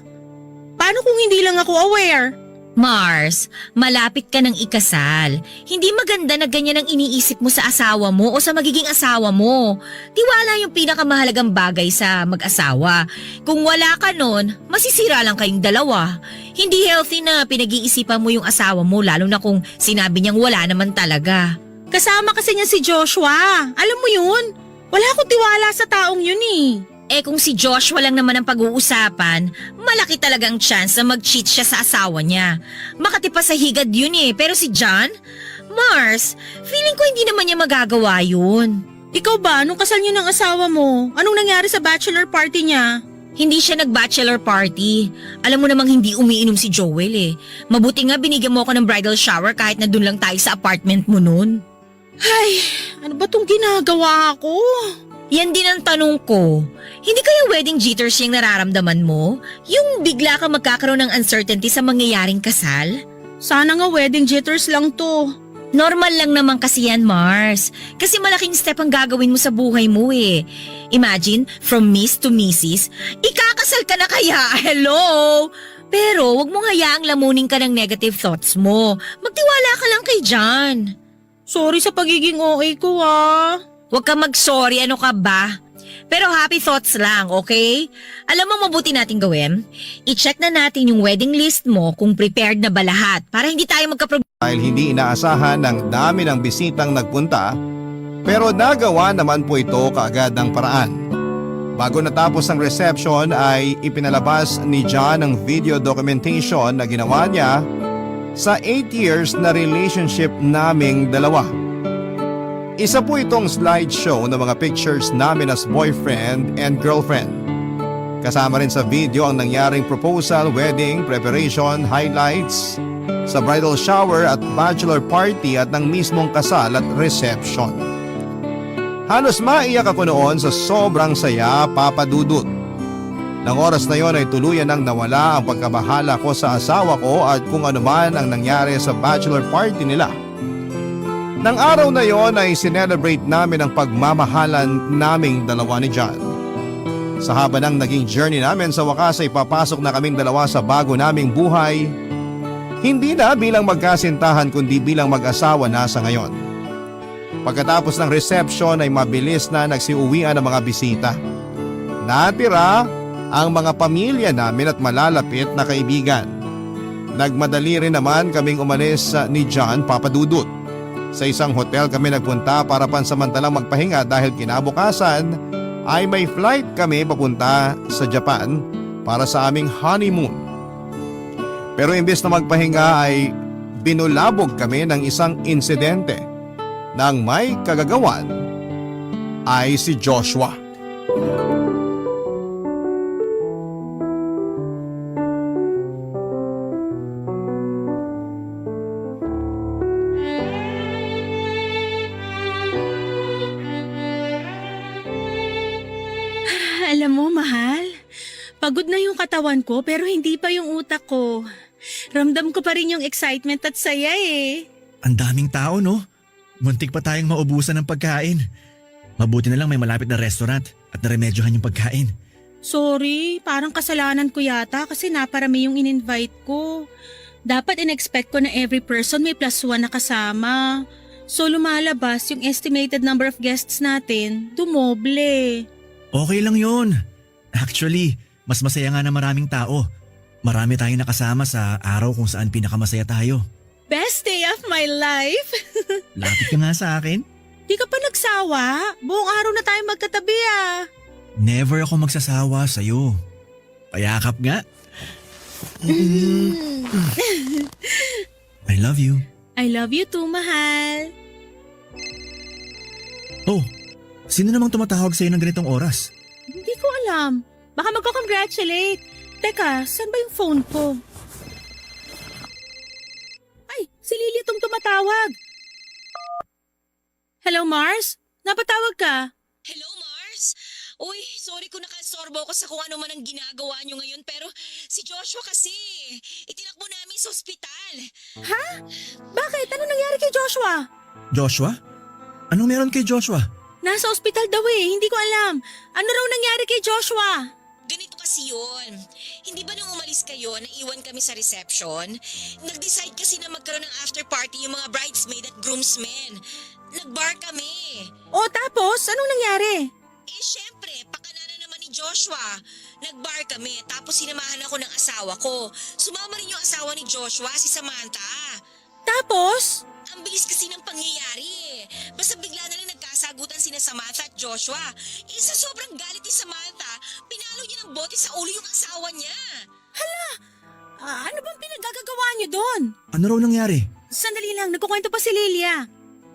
Speaker 2: Paano kung hindi lang ako aware?
Speaker 5: Mars, malapit ka ng ikasal. Hindi maganda na ganyan ang iniisip mo sa asawa mo o sa magiging asawa mo. Tiwala yung pinakamahalagang bagay sa mag-asawa. Kung wala ka nun, masisira lang kayong dalawa. Hindi healthy na pinag-iisipan mo yung asawa mo lalo na kung sinabi niyang wala naman talaga.
Speaker 2: Kasama kasi niya si Joshua. Alam mo yun? Wala akong tiwala sa taong yun eh.
Speaker 5: Eh kung si Joshua lang naman ang pag-uusapan, malaki talagang chance na mag-cheat siya sa asawa niya. Makati pa sa higad yun eh, pero si John? Mars, feeling ko hindi naman niya magagawa yun.
Speaker 2: Ikaw ba, nung kasal niyo ng asawa mo, anong nangyari sa bachelor party niya?
Speaker 5: Hindi siya nag-bachelor party. Alam mo namang hindi umiinom si Joel eh. Mabuti nga binigyan mo ako ng bridal shower kahit na dun lang tayo sa apartment mo nun.
Speaker 2: Ay, ano ba tong ginagawa ko?
Speaker 5: Yan din ang tanong ko. Hindi kaya wedding jitters yung nararamdaman mo? Yung bigla ka magkakaroon ng uncertainty sa mangyayaring kasal?
Speaker 2: Sana nga wedding jitters lang to.
Speaker 5: Normal lang naman kasi yan, Mars. Kasi malaking step ang gagawin mo sa buhay mo eh. Imagine, from Miss to Mrs., ikakasal ka na kaya? Hello? Pero wag mong hayaang lamunin ka ng negative thoughts mo. Magtiwala ka lang kay John.
Speaker 2: Sorry sa pagiging OA ko ah.
Speaker 5: Huwag ka mag-sorry, ano ka ba? Pero happy thoughts lang, okay? Alam mo mabuti nating gawin? I-check na natin yung wedding list mo kung prepared na ba lahat para hindi tayo magka-problema.
Speaker 1: Dahil hindi inaasahan ng dami ng bisitang nagpunta, pero nagawa naman po ito kaagad ng paraan. Bago natapos ang reception ay ipinalabas ni John ang video documentation na ginawa niya sa 8 years na relationship naming dalawa. Isa po itong slideshow ng mga pictures namin as boyfriend and girlfriend. Kasama rin sa video ang nangyaring proposal, wedding, preparation, highlights, sa bridal shower at bachelor party at ng mismong kasal at reception. Halos maiyak ako noon sa sobrang saya, Papa Dudut. Nang oras na yon ay tuluyan nang nawala ang pagkabahala ko sa asawa ko at kung ano man ang nangyari sa bachelor party nila. Nang araw na yon ay sinelebrate namin ang pagmamahalan naming dalawa ni John. Sa haba ng naging journey namin sa wakas ay papasok na kaming dalawa sa bago naming buhay. Hindi na bilang magkasintahan kundi bilang mag-asawa na sa ngayon. Pagkatapos ng reception ay mabilis na nagsiuwian ang mga bisita. Natira ang mga pamilya namin at malalapit na kaibigan. Nagmadali rin naman kaming umalis ni John, Papa Dudut. Sa isang hotel kami nagpunta para pansamantalang magpahinga dahil kinabukasan ay may flight kami papunta sa Japan para sa aming honeymoon. Pero imbes na magpahinga ay binulabog kami ng isang insidente nang may kagagawan ay si Joshua.
Speaker 2: Alam mo, mahal, pagod na yung katawan ko pero hindi pa yung utak ko. Ramdam ko pa rin yung excitement at saya eh.
Speaker 3: Ang daming tao, no? Muntik pa tayong maubusan ng pagkain. Mabuti na lang may malapit na restaurant at naremedyohan yung pagkain.
Speaker 2: Sorry, parang kasalanan ko yata kasi naparami yung in-invite ko. Dapat in-expect ko na every person may +1 na kasama. So lumalabas yung estimated number of guests natin, dumoble.
Speaker 3: Okay lang yun. Actually, mas masaya nga na maraming tao. Marami tayong nakasama sa araw kung saan pinakamasaya tayo.
Speaker 2: Best day of my life!
Speaker 3: Lapit ka nga sa akin.
Speaker 2: Di ka pa nagsawa? Buong araw na tayo magkatabi ah.
Speaker 3: Never ako magsasawa sa'yo. Payakap nga. I love you.
Speaker 2: I love you too, mahal.
Speaker 3: Oh, sino namang tumatawag sa'yo ng ganitong oras?
Speaker 2: Hindi ko alam. Baka magko-congratulate. Teka, saan ba yung phone ko? Ay, si Lily itong tumatawag. Hello, Mars? Napatawag ka?
Speaker 5: Hello, Mars? Uy, sorry kung nakasorbo ko sa kung ano man ang ginagawa nyo ngayon pero si Joshua kasi, itinakbo namin sa ospital.
Speaker 2: Ha? Bakit? Ano nangyari kay Joshua?
Speaker 3: Joshua? Anong meron kay Joshua?
Speaker 2: Nasa ospital daw eh, hindi ko alam. Ano raw nangyari kay Joshua?
Speaker 5: Ganito kasi yun. Hindi ba nung umalis kayo, naiwan kami sa reception? Nag-decide kasi na magkaroon ng after party yung mga bridesmaid at groomsmen. Nag-bar kami.
Speaker 2: O tapos, anong nangyari?
Speaker 5: Eh syempre, pakana na naman ni Joshua. Nag-bar kami, tapos sinamahan ako ng asawa ko. Sumama rin yung asawa ni Joshua, si Samantha.
Speaker 2: Tapos?
Speaker 5: Ang bilis kasi ng pangyayari eh. Basta bigla na lang nagkasagutan sina Samantha at Joshua. Eh sa sobrang galit ni Samantha, pinalo niya ng bote sa ulo yung asawa niya.
Speaker 2: Ano bang pinagagagawa niyo doon?
Speaker 3: Ano raw nangyari?
Speaker 2: Sandali lang, nagkukwento pa si Lilia.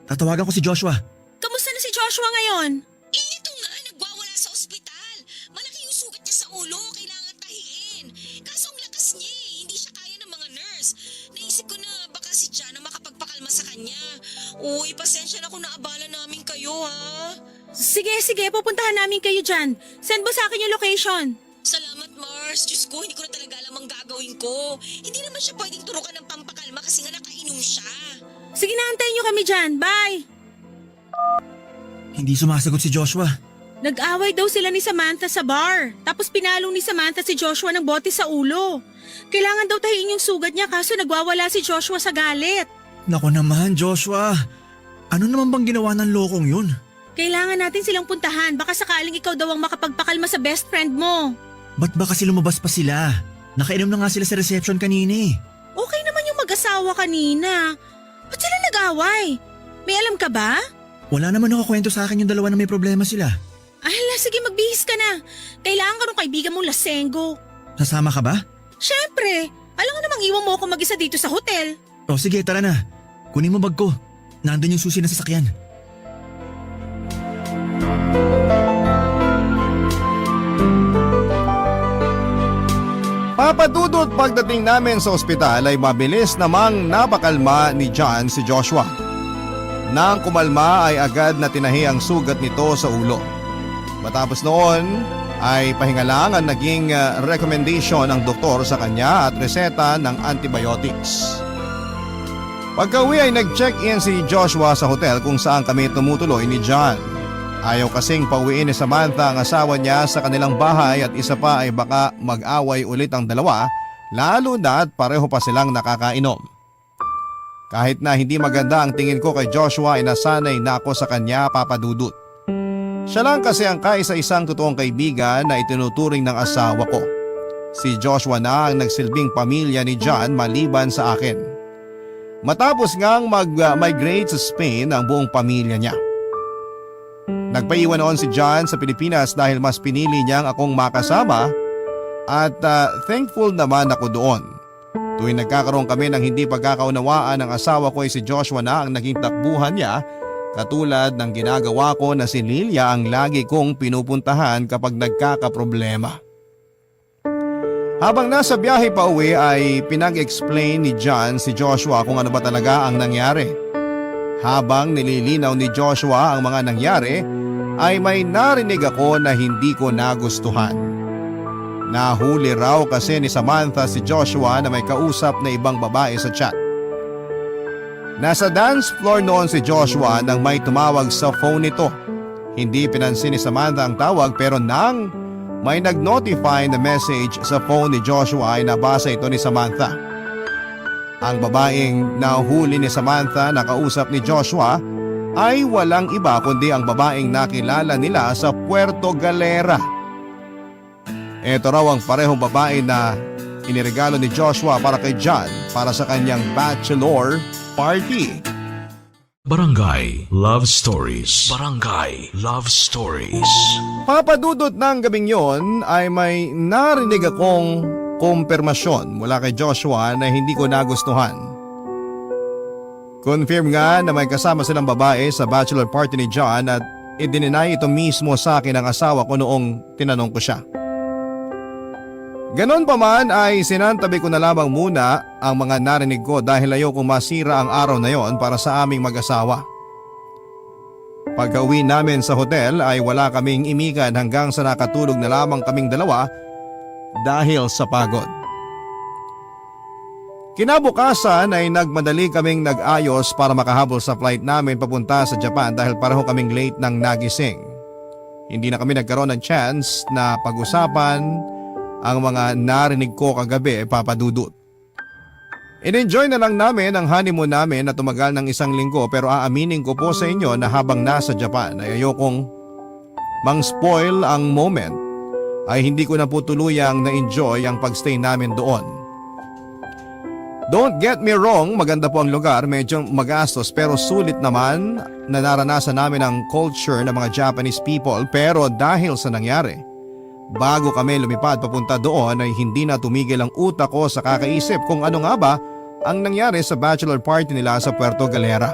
Speaker 3: Tatawagan ko si Joshua.
Speaker 2: Kamusta na si Joshua ngayon?
Speaker 5: Eh ito nga, nagwawala sa ospital. Malaki yung sugat niya sa ulo, kailangan tahiin. Kaso ang lakas niya eh, hindi siya kaya ng mga nurse. Naisip ko na baka si Jana makapagpakalma sa kanya. Uy, pasensya na kung naabala namin kayo ha.
Speaker 2: Sige, pupuntahan namin kayo dyan. Send mo sa akin yung location.
Speaker 5: Salamat Mars, Diyos ko, hindi ko na talaga alam ang gagawin ko. Hindi naman siya pwedeng turukan ng pampakalma kasi nga nakainom siya.
Speaker 2: Sige na, antayin nyo kami dyan. Bye!
Speaker 3: Hindi sumasagot si Joshua.
Speaker 2: Nag-away daw sila ni Samantha sa bar. Tapos pinalong ni Samantha si Joshua ng bote sa ulo. Kailangan daw tahiin yung sugat niya kaso nagwawala si Joshua sa galit.
Speaker 3: Nako naman, Joshua. Ano naman bang ginawa ng lokong yun?
Speaker 2: Kailangan natin silang puntahan. Baka sakaling ikaw daw ang makapagpakalma sa best friend mo.
Speaker 3: Ba't ba kasi lumabas pa sila? Nakainom na nga sila sa reception kanina eh.
Speaker 2: Okay naman yung mag-asawa kanina. Ba't sila nag-away? May alam ka ba?
Speaker 3: Wala naman nakakwento sa akin yung dalawa na may problema sila.
Speaker 2: Ala, sige magbihis ka na. Kailangan ka nung kaibigan mong lasenggo.
Speaker 3: Sasama ka ba?
Speaker 2: Siyempre, alam nga namang iwan mo ako mag-isa dito sa hotel.
Speaker 3: O sige, tara na. Kunin mo bag ko. Nandun yung susi na sasakyan.
Speaker 1: Papadudot pagdating namin sa ospital ay mabilis namang napakalma ni John si Joshua. Nang kumalma ay agad na tinahi ang sugat nito sa ulo. Matapos noon ay pahinga lang ang naging recommendation ng doktor sa kanya at reseta ng antibiotics. Pagka-uwi ay nag-check-in si Joshua sa hotel kung saan kami tumutuloy ni John. Ayaw kasing pauwiin ni Samantha ang asawa niya sa kanilang bahay at isa pa ay baka mag-away ulit ang dalawa lalo na at pareho pa silang nakakainom. Kahit na hindi maganda ang tingin ko kay Joshua ay nasanay na ako sa kanya, Papa Dudut. Siya lang kasi ang kaisa-isang totoong kaibigan na itinuturing ng asawa ko. Si Joshua na ang nagsilbing pamilya ni John maliban sa akin. Matapos ngang mag-migrate sa Spain ang buong pamilya niya. Nagpaiwan noon si John sa Pilipinas dahil mas pinili niyang akong makasama at thankful naman ako doon. Tuwing nagkakaroon kami ng hindi pagkakaunawaan ng asawa ko ay si Joshua na ang naging takbuhan niya katulad ng ginagawa ko na si Lilia ang lagi kong pinupuntahan kapag nagkakaproblema. Habang nasa biyahe pa uwi ay pinag-explain ni John si Joshua kung ano ba talaga ang nangyari. Habang nililinaw ni Joshua ang mga nangyari ay may narinig ako na hindi ko nagustuhan. Nahuli raw kasi ni Samantha si Joshua na may kausap na ibang babae sa chat. Nasa dance floor noon si Joshua nang may tumawag sa phone nito. Hindi pinansin ni Samantha ang tawag pero nang may nag-notify na message sa phone ni Joshua ay nabasa ito ni Samantha. Ang babaeng nahuli ni Samantha na kausap ni Joshua ay walang iba kundi ang babaeng nakilala nila sa Puerto Galera. Ito raw ang parehong babae na iniregalo ni Joshua para kay John para sa kanyang bachelor party.
Speaker 6: Barangay Love Stories. Barangay Love Stories.
Speaker 1: Papadudot ng gabing yon ay may narinig akong kumpirmasyon mula kay Joshua na hindi ko nagustuhan. Confirm nga na may kasama silang babae sa bachelor party ni John at idininay ito mismo sa akin ng asawa ko noong tinanong ko siya. Ganon pa man ay sinantabi ko na lamang muna ang mga narinig ko dahil ayokong masira ang araw na yon para sa aming mag-asawa. Pagka-uwi namin sa hotel ay wala kaming imikan hanggang sa nakatulog na lamang kaming dalawa dahil sa pagod. Kinabukasan ay nagmadali kaming nag-ayos para makahabol sa flight namin papunta sa Japan dahil pareho kaming late nang nagising. Hindi na kami nagkaroon ng chance na pag-usapan ang mga narinig ko kagabi, Papa Dudut. In-enjoy na lang namin ang honeymoon namin na tumagal ng 1 linggo pero aaminin ko po sa inyo na habang nasa Japan ay ayokong mang-spoil ang moment ay hindi ko na po tuluyang na-enjoy ang pagstay namin doon. Don't get me wrong, maganda po ang lugar, medyo magastos pero sulit naman na naranasan namin ang culture ng mga Japanese people pero dahil sa nangyari, bago kami lumipad papunta doon ay hindi na tumigil ang utak ko sa kakaisip kung ano nga ba ang nangyari sa bachelor party nila sa Puerto Galera.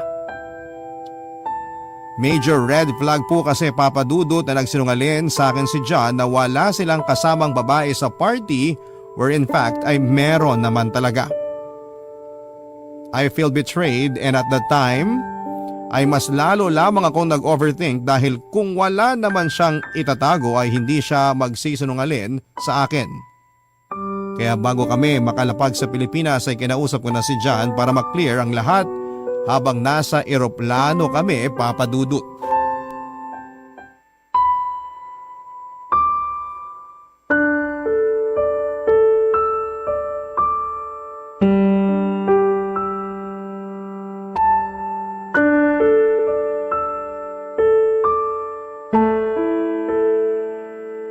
Speaker 1: Major red flag po kasi, Papa Dudut, na nagsinungaling sa akin si John na wala silang kasamang babae sa party where in fact ay meron naman talaga. I feel betrayed and at that time ay mas lalo lamang akong nag-overthink dahil kung wala naman siyang itatago ay hindi siya magsisinungaling sa akin. Kaya bago kami makalapag sa Pilipinas ay kinausap ko na si John para maklear ang lahat habang nasa eroplano kami, Papa Dudut.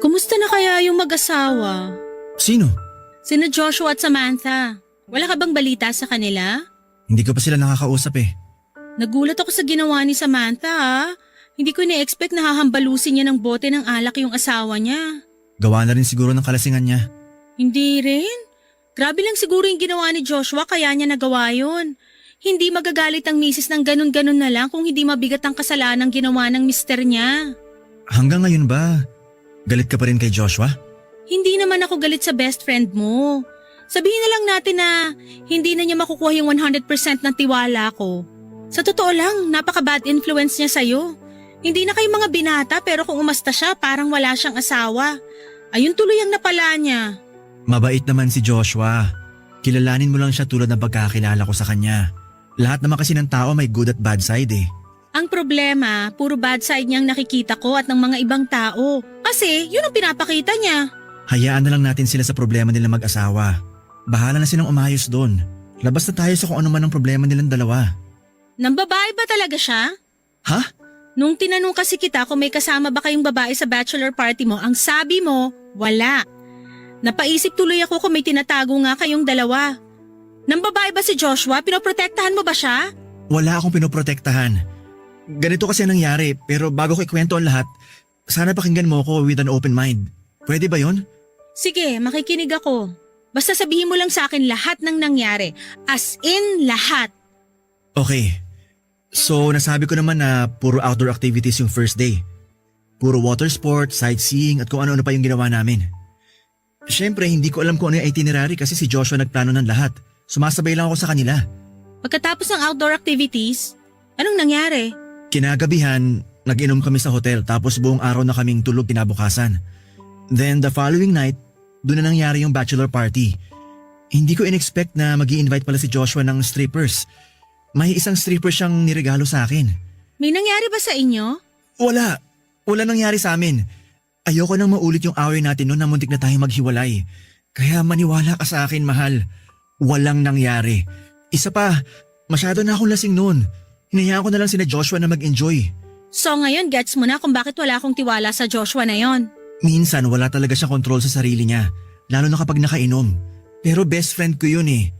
Speaker 2: Kumusta na kaya yung mag-asawa?
Speaker 3: Sino?
Speaker 2: Sina Joshua at Samantha. Wala ka bang balita sa kanila?
Speaker 3: Hindi ko pa sila nakakausap eh.
Speaker 2: Nagulat ako sa ginawa ni Samantha ah. Hindi ko na-expect na hahambalusin niya ng bote ng alak yung asawa niya.
Speaker 3: Gawa na rin siguro ng kalasingan niya.
Speaker 2: Hindi rin. Grabe lang siguro yung ginawa ni Joshua kaya niya nagawa yun. Hindi magagalit ang misis ng ganun-ganun na lang kung hindi mabigat ang kasalanan ginawa ng mister niya.
Speaker 3: Hanggang ngayon ba, galit ka pa rin kay Joshua?
Speaker 2: Hindi naman ako galit sa best friend mo. Sabihin na lang natin na hindi na niya makukuha yung 100% ng tiwala ko. Sa totoo lang, napaka-bad influence niya sa'yo. Hindi na kayo mga binata pero kung umasta siya parang wala siyang asawa. Ayun tuloy ang napala niya.
Speaker 3: Mabait naman si Joshua. Kilalanin mo lang siya tulad ng pagkakilala ko sa kanya. Lahat naman kasi ng tao may good at bad side eh.
Speaker 2: Ang problema, puro bad side niyang nakikita ko at ng mga ibang tao. Kasi yun ang pinapakita niya.
Speaker 3: Hayaan na lang natin sila sa problema nilang mag-asawa. Bahala na silang umayos doon. Labas na tayo sa kung ano man ang problema nilang dalawa.
Speaker 2: Nang babae ba talaga siya?
Speaker 3: Ha?
Speaker 2: Nung tinanong kasi kita kung may kasama ba kayong babae sa bachelor party mo, ang sabi mo, wala. Napaisip tuloy ako kung may tinatago nga kayong dalawa. Nang babae ba si Joshua? Pinoprotektahan mo ba siya?
Speaker 3: Wala akong pinoprotektahan. Ganito kasi ang nangyari pero bago ko ikwento ang lahat, sana pakinggan mo ako with an open mind. Pwede ba yon?
Speaker 2: Sige, makikinig ako. Basta sabihin mo lang sa akin lahat ng nangyari. As in lahat.
Speaker 3: Okay. So nasabi ko naman na puro outdoor activities yung first day. Puro water sport, sightseeing at kung ano-ano pa yung ginawa namin. Siyempre hindi ko alam kung ano yung itinerary kasi si Joshua nagplano ng lahat. Sumasabay lang ako sa kanila.
Speaker 2: Pagkatapos ng outdoor activities, anong nangyari?
Speaker 3: Kinagabihan, nag-inom kami sa hotel tapos buong araw na kaming tulog kinabukasan. Then the following night, doon na nangyari yung bachelor party. Hindi ko in-expect na mag-i-invite pala si Joshua ng strippers. May isang stripper siyang niregalo sa akin.
Speaker 2: May nangyari ba sa inyo?
Speaker 3: Wala. Wala nangyari sa amin. Ayoko nang maulit yung away natin noon na muntik na tayong maghiwalay. Kaya maniwala ka sa akin, mahal. Walang nangyari. Isa pa, masyado na akong lasing noon. Hinayaan ko na lang sina Joshua na mag-enjoy.
Speaker 2: So ngayon gets mo na kung bakit wala akong tiwala sa Joshua na yon.
Speaker 3: Minsan wala talaga siyang kontrol sa sarili niya, lalo na kapag nakainom. Pero best friend ko yun eh.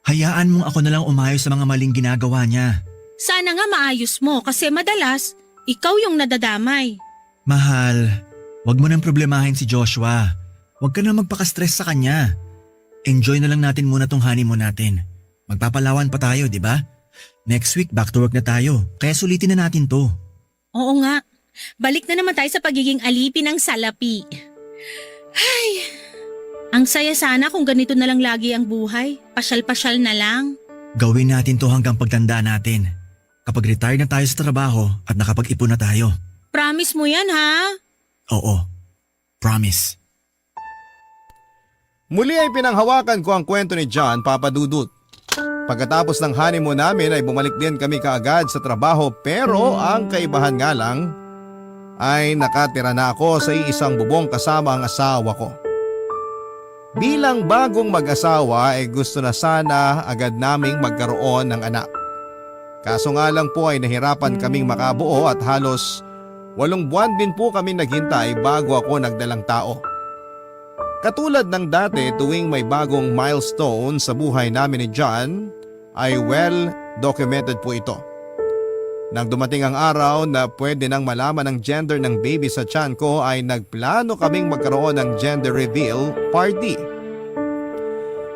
Speaker 3: Hayaan mong ako na lang umayos sa mga maling ginagawa niya.
Speaker 2: Sana nga maayos mo kasi madalas, ikaw yung nadadamay.
Speaker 3: Mahal, wag mo nang problemahin si Joshua. Wag ka na magpaka-stress sa kanya. Enjoy na lang natin muna tong honeymoon natin. Magpapalawan pa tayo, di ba? Next week back to work na tayo, kaya sulitin na natin to.
Speaker 2: Oo nga. Balik na naman tayo sa pagiging alipin ng salapi. Ay, ang saya sana kung ganito na lang lagi ang buhay. Pasyal-pasyal na lang.
Speaker 3: Gawin natin to hanggang pagtanda natin. Kapag retire na tayo sa trabaho at nakapag-ipon na tayo.
Speaker 2: Promise mo yan ha?
Speaker 3: Oo, promise.
Speaker 1: Muli ay pinanghawakan ko ang kwento ni John, Papa Dudut. Pagkatapos ng honeymoon namin ay bumalik din kami kaagad sa trabaho pero ang kaibahan nga lang ay nakatira na ako sa isang bubong kasama ang asawa ko. Bilang bagong mag-asawa ay gusto na sana agad naming magkaroon ng anak. Kaso nga lang po ay nahirapan kaming makabuo at halos 8 buwan din po kami naghintay bago ako nagdalang tao. Katulad ng dati tuwing may bagong milestone sa buhay namin ni John ay well documented po ito. Nang dumating ang araw na pwede nang malaman ang gender ng baby sa tiyan ko ay nagplano kaming magkaroon ng gender reveal party.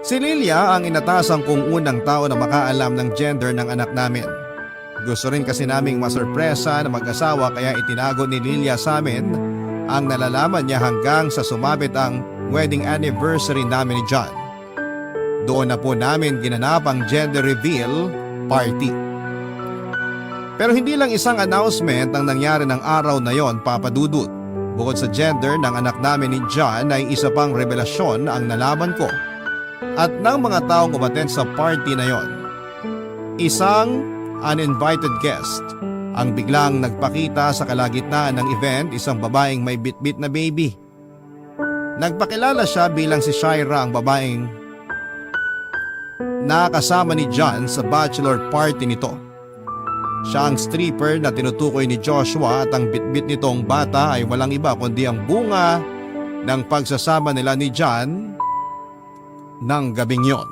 Speaker 1: Si Lilia ang inatasan kong unang tao na makaalam ng gender ng anak namin. Gusto rin kasi naming masurpresa na mag-asawa kaya itinago ni Lilia sa amin ang nalalaman niya hanggang sa sumapit ang wedding anniversary namin ni John. Doon na po namin ginanap ang gender reveal party. Pero hindi lang isang announcement ang nangyari ng araw na yon, Papa Dudut. Bukod sa gender ng anak namin ni John ay isa pang revelasyon ang nalaman ko at ng mga taong umaten sa party na yon. Isang uninvited guest ang biglang nagpakita sa kalagitnaan ng event, isang babaeng may bitbit na baby. Nagpakilala siya bilang si Shaira, ang babaeng nakasama ni John sa bachelor party nito. Siya ang stripper na tinutukoy ni Joshua at ang bitbit nitong bata ay walang iba kundi ang bunga ng pagsasama nila ni John ng gabing yon.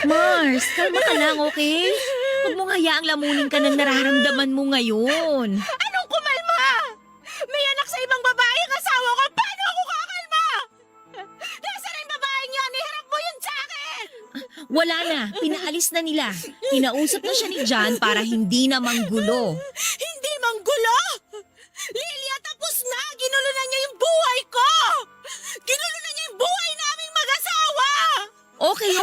Speaker 5: Mars, kalma ka lang, okay? Huwag mong hayaang lamunin ka ng nararamdaman mo ngayon.
Speaker 2: Anong kumalma? May anak sa ibang babae ang asawa ko. Paano ako kakalma? Nasaan yung babaeng yan? Iharap mo yun sa akin!
Speaker 5: Wala na, pinaalis na nila. Kinausap na siya ni John para hindi na manggulo.
Speaker 2: Hindi manggulo! Lilia, tapos na! Ginulo na niya yung buhay ko! Ginulo na niya yung buhay naming mag-asawa!
Speaker 5: Okay.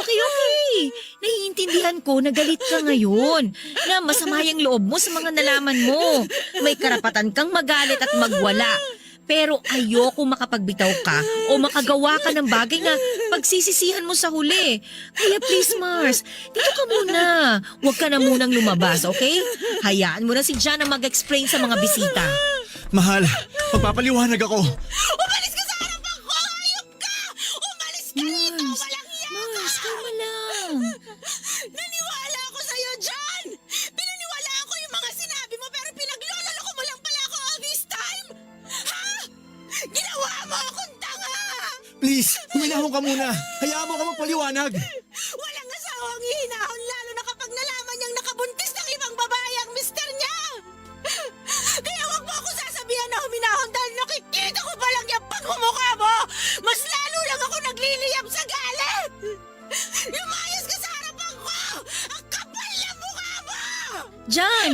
Speaker 5: Naiintindihan ko na galit ka ngayon. Na masama yung loob mo sa mga nalaman mo. May karapatan kang magalit at magwala. Pero ayoko makapagbitaw ka o makagawa ka ng bagay na pagsisisihan mo sa huli. Kaya please Mars, dito ka muna. Huwag ka na munang lumabas, okay? Hayaan mo na si John na mag-explain sa mga bisita.
Speaker 3: Mahal, magpapaliwanag ako.
Speaker 2: Umalis ka sa harapan ko! Hayop ka! Umalis ka dito! Walang hiya ka!
Speaker 5: Mars, kalma lang.
Speaker 2: Naniwala ako sa'yo, John! Pinaniwalaan ko yung mga sinabi mo pero pinaglololoko mo lang pala ako all this time! Ha? Ginawa mo akong tanga!
Speaker 3: Please, huminahon ka muna. Hayaan mo ako magpaliwanag.
Speaker 2: Walang asawang hihinahon lalo na kapag nalaman niyang nakabuntis ng ibang babae ang mister niya! Kaya wag mo ako sasabihan na huminahon dahil nakikita ko pa lang yung pagmumukha mo! Mas lalo lang ako nagliliyab sa galit! Lumayas ka sa harapan ko! Ang kapal na mukha mo!
Speaker 5: John,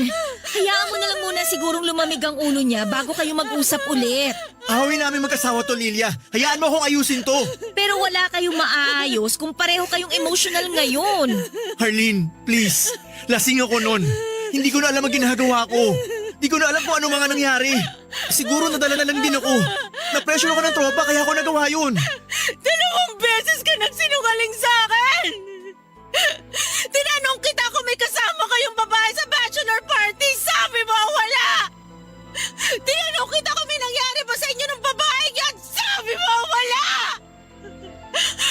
Speaker 5: hayaan mo na lang muna sigurong lumamig ang ulo niya bago kayo mag-usap ulit.
Speaker 3: Awin namin mag-asawa to, Lilia. Hayaan mo akong ayusin to.
Speaker 5: Pero wala kayong maayos kung pareho kayong emotional ngayon.
Speaker 3: Harleen, please. Lasing ako nun. Hindi ko na alam ang ginagawa ko. Hindi ko na alam kung ano mga nangyari. Siguro nadala na lang din ako. Na-pressure ako ng tropa kaya ako nagawa yun.
Speaker 2: 2 beses ka nagsinungaling sa akin! Tinanong kita kung may kasama kayong babae sa bachelor party, sabi mo wala! Tinanong kita kung may nangyari ba sa inyo ng babaeng yan, sabi mo wala!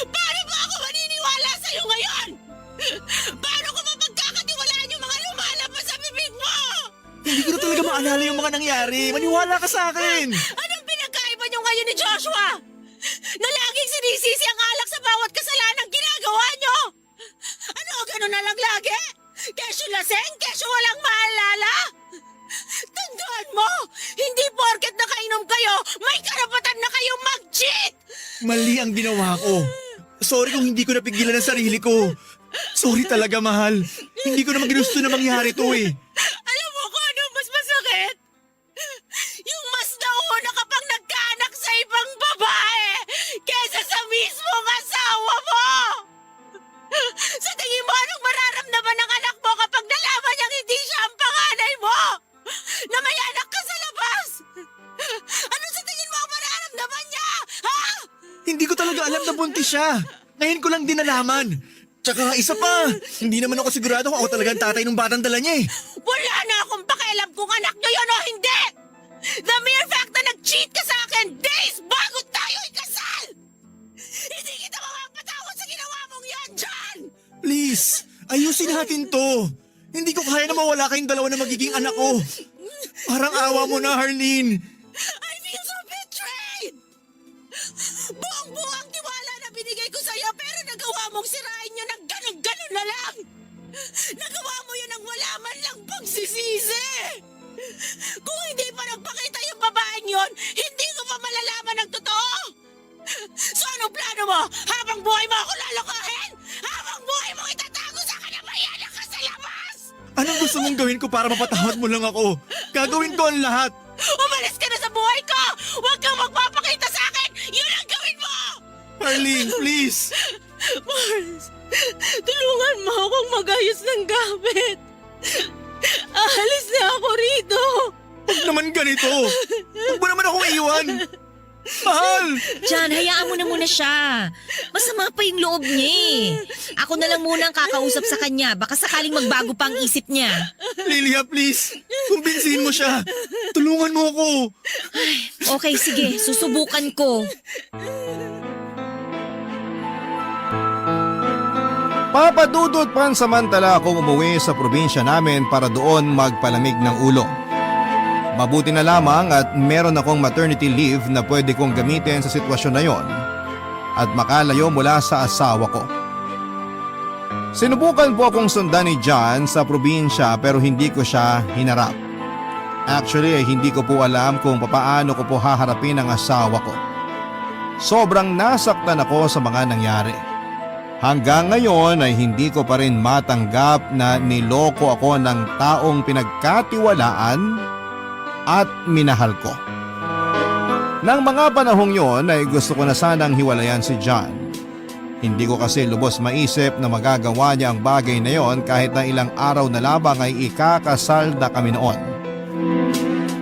Speaker 2: Paano ba ako maniniwala sa'yo ngayon? Paano ko mapagkakatiwalaan yung mga lumalabas sa bibig mo?
Speaker 3: Hindi ko na talaga maalala yung mga nangyari. Maniwala ka sa akin.
Speaker 2: Anong pinagkaiba niyo ngayon ni Joshua? Na laging sinisisi ang alak sa bawat kasalanang ginagawa niyo? Ano, gano'n na lang lagi? Kesyo laseng, kesyo walang maalala? Tandaan mo, hindi porket nakainom kayo, may karapatan na kayong mag-cheat!
Speaker 3: Mali ang ginawa ko. Sorry kung hindi ko napigilan ang sarili ko. Sorry talaga, mahal. Hindi ko naman ginusto na mangyari to eh.
Speaker 2: Alam mo kung ano mas masakit? Yung mas nauna ka pang nagkaanak sa ibang babae kesa sa mismong asawa mo! Sa tingin mo, anong mararamdaman ng anak mo kapag nalaman niyang hindi siya ang panganay mo? Na may anak ka sa labas? Ano sa tingin mo ang mararamdaman niya? Ha?
Speaker 3: Hindi ko talaga alam na buntis siya. Ngayon ko lang din nalaman. Tsaka isa pa, hindi naman ako sigurado kung ako talaga ang tatay ng batang dala niya eh.
Speaker 2: Wala na akong pakialam kung anak niyo yun o hindi! The mere fact na nag-cheat ka sa akin days bago tayo ikasal! Hindi kita mapapatawad sa ginawa mong yan, John!
Speaker 3: Please, ayusin natin to. Hindi ko kaya na mawala kayong dalawa na magiging anak ko. Parang awa mo na, Harleen.
Speaker 2: I feel so betrayed! Buong-buo ang tiwala na binigay ko sa'yo pero nagawa mong sirain nyo ng ganun-ganun na lang! Nagawa mo yun ang wala man lang pagsisisi! Kung hindi pa nagpakita yung babaeng yun, hindi ko pa malalaman ang totoo! So anong plano mo? Habang buhay mo ako lalokohin? Habang buhay mo itatago sa kanamayan ka sa labas?
Speaker 3: Anong gusto mong gawin ko para mapatawad mo lang ako? Gagawin ko ang lahat.
Speaker 2: Umalis ka na sa buhay ko! Huwag kang magpapakita sa akin! Yun ang gawin mo!
Speaker 3: Harleen, please.
Speaker 2: Mars, tulungan mo akong magayos ng gamit. Aalis na ako rito.
Speaker 3: Huwag naman ganito. Huwag mo naman akong iwan. Mahal!
Speaker 5: John, hayaan mo na muna siya. Masama pa yung loob niya eh. Ako na lang muna ang kakausap sa kanya. Baka sakaling magbago pa ang isip niya.
Speaker 3: Lilia, please. Kumbinsihin mo siya. Tulungan mo ako.
Speaker 5: Okay, sige. Susubukan ko.
Speaker 1: Papadudot pansamantala akong umuwi sa probinsya namin para doon magpalamig ng ulo. Mabuti na lamang at meron akong maternity leave na pwede kong gamitin sa sitwasyon na yon at makalayo mula sa asawa ko. Sinubukan po akong sundan ni John sa probinsya pero hindi ko siya hinarap. Actually hindi ko po alam kung papaano ko po haharapin ang asawa ko. Sobrang nasaktan ako sa mga nangyari. Hanggang ngayon ay hindi ko pa rin matanggap na niloko ako ng taong pinagkatiwalaan at minahal ko. Nang mga panahong yon ay gusto ko na sanang hiwalayan si John. Hindi ko kasi lubos maisip na magagawa niya ang bagay na yon kahit na ilang araw na labang ay ikakasal na kami noon.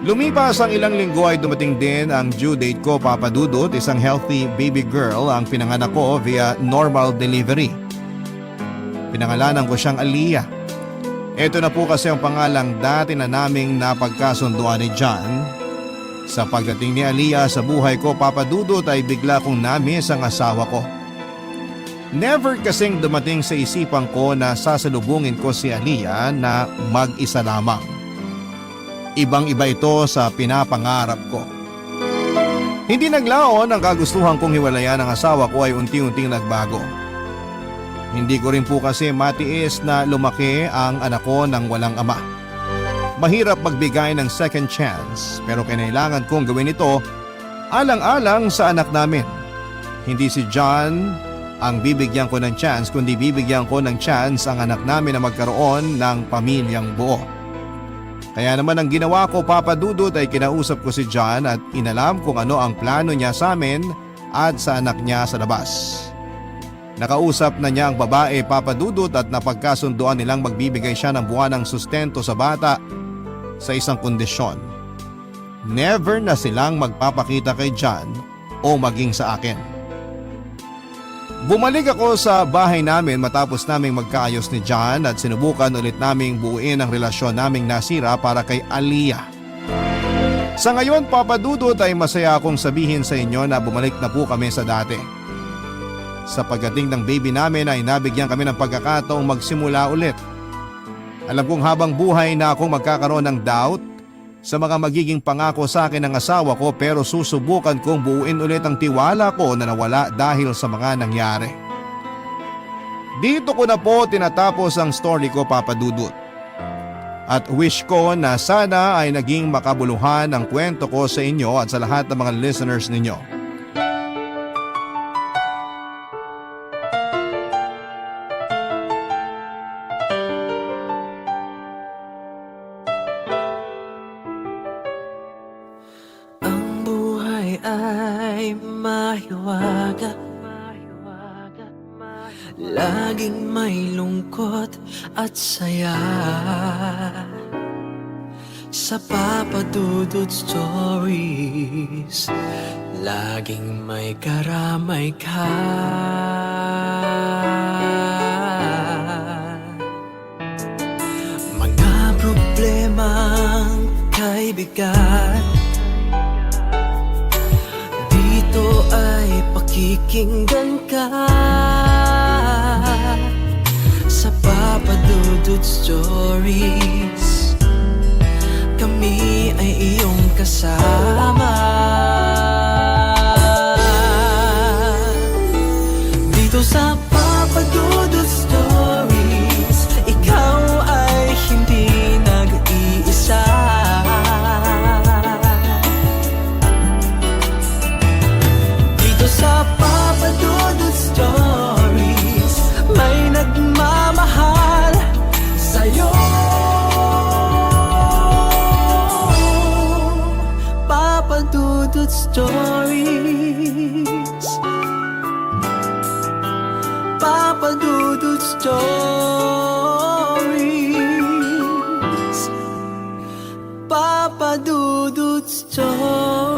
Speaker 1: Lumipas ang ilang linggo ay dumating din ang due date ko, Papa Dudut, isang healthy baby girl ang pinanganak ko via normal delivery. Pinangalanan ko siyang Aliyah. Ito na po kasi ang pangalang dati na naming napagkasunduan ni John. Sa pagdating ni Aliyah sa buhay ko, Papa Dudut, ay bigla kong namiss ang asawa ko. Never kasing dumating sa isipan ko na sasalubungin ko si Aliyah na mag-isa lamang. Ibang-iba ito sa pinapangarap ko. Hindi naglaon ang kagustuhan kong hiwalayan ng asawa ko ay unti-unting nagbago. Hindi ko rin po kasi matiis na lumaki ang anak ko ng walang ama. Mahirap magbigay ng second chance pero kailangan kong gawin ito alang-alang sa anak namin. Hindi si John ang bibigyan ko ng chance kundi bibigyan ko ng chance ang anak namin na magkaroon ng pamilyang buo. Kaya naman ang ginawa ko, Papa Dudut, ay kinausap ko si John at inalam kung ano ang plano niya sa amin at sa anak niya sa labas. Nakausap na niya ang babae, Papa Dudut, at napagkasunduan nilang magbibigay siya ng buwanang sustento sa bata sa isang kondisyon. Never na silang magpapakita kay John o maging sa akin. Bumalik ako sa bahay namin matapos naming magkaayos ni John at sinubukan ulit naming buuin ang relasyon naming nasira para kay Aliyah. Sa ngayon, Papa Dudut, ay masaya akong sabihin sa inyo na bumalik na po kami sa dati. Sa pagdating ng baby namin ay nabigyan kami ng pagkakataong magsimula ulit. Alam kong habang buhay na akong magkakaroon ng doubt sa mga magiging pangako sa akin ng asawa ko pero susubukan kong buuin ulit ang tiwala ko na nawala dahil sa mga nangyari. Dito ko na po tinatapos ang story ko, Papa Dudut. At wish ko na sana ay naging makabuluhan ang kwento ko sa inyo at sa lahat ng mga listeners ninyo.
Speaker 7: Ay mahiwaga, laging may lungkot at saya. Sa Papa Dudut Stories, laging may karamay ka. Mga problemang kaibigan, dito ay pakikinggan ka. Sa Papa Dudut Stories, kami ay iyong kasama. Dito sa Papa Dudut Stories, ikaw ay hindi nag-iisa. Sa Papa Dudut Stories, may nagmamahal sa'yo. Papa Dudut Stories, Papa Dudut Stories, Papa Dudut Stories.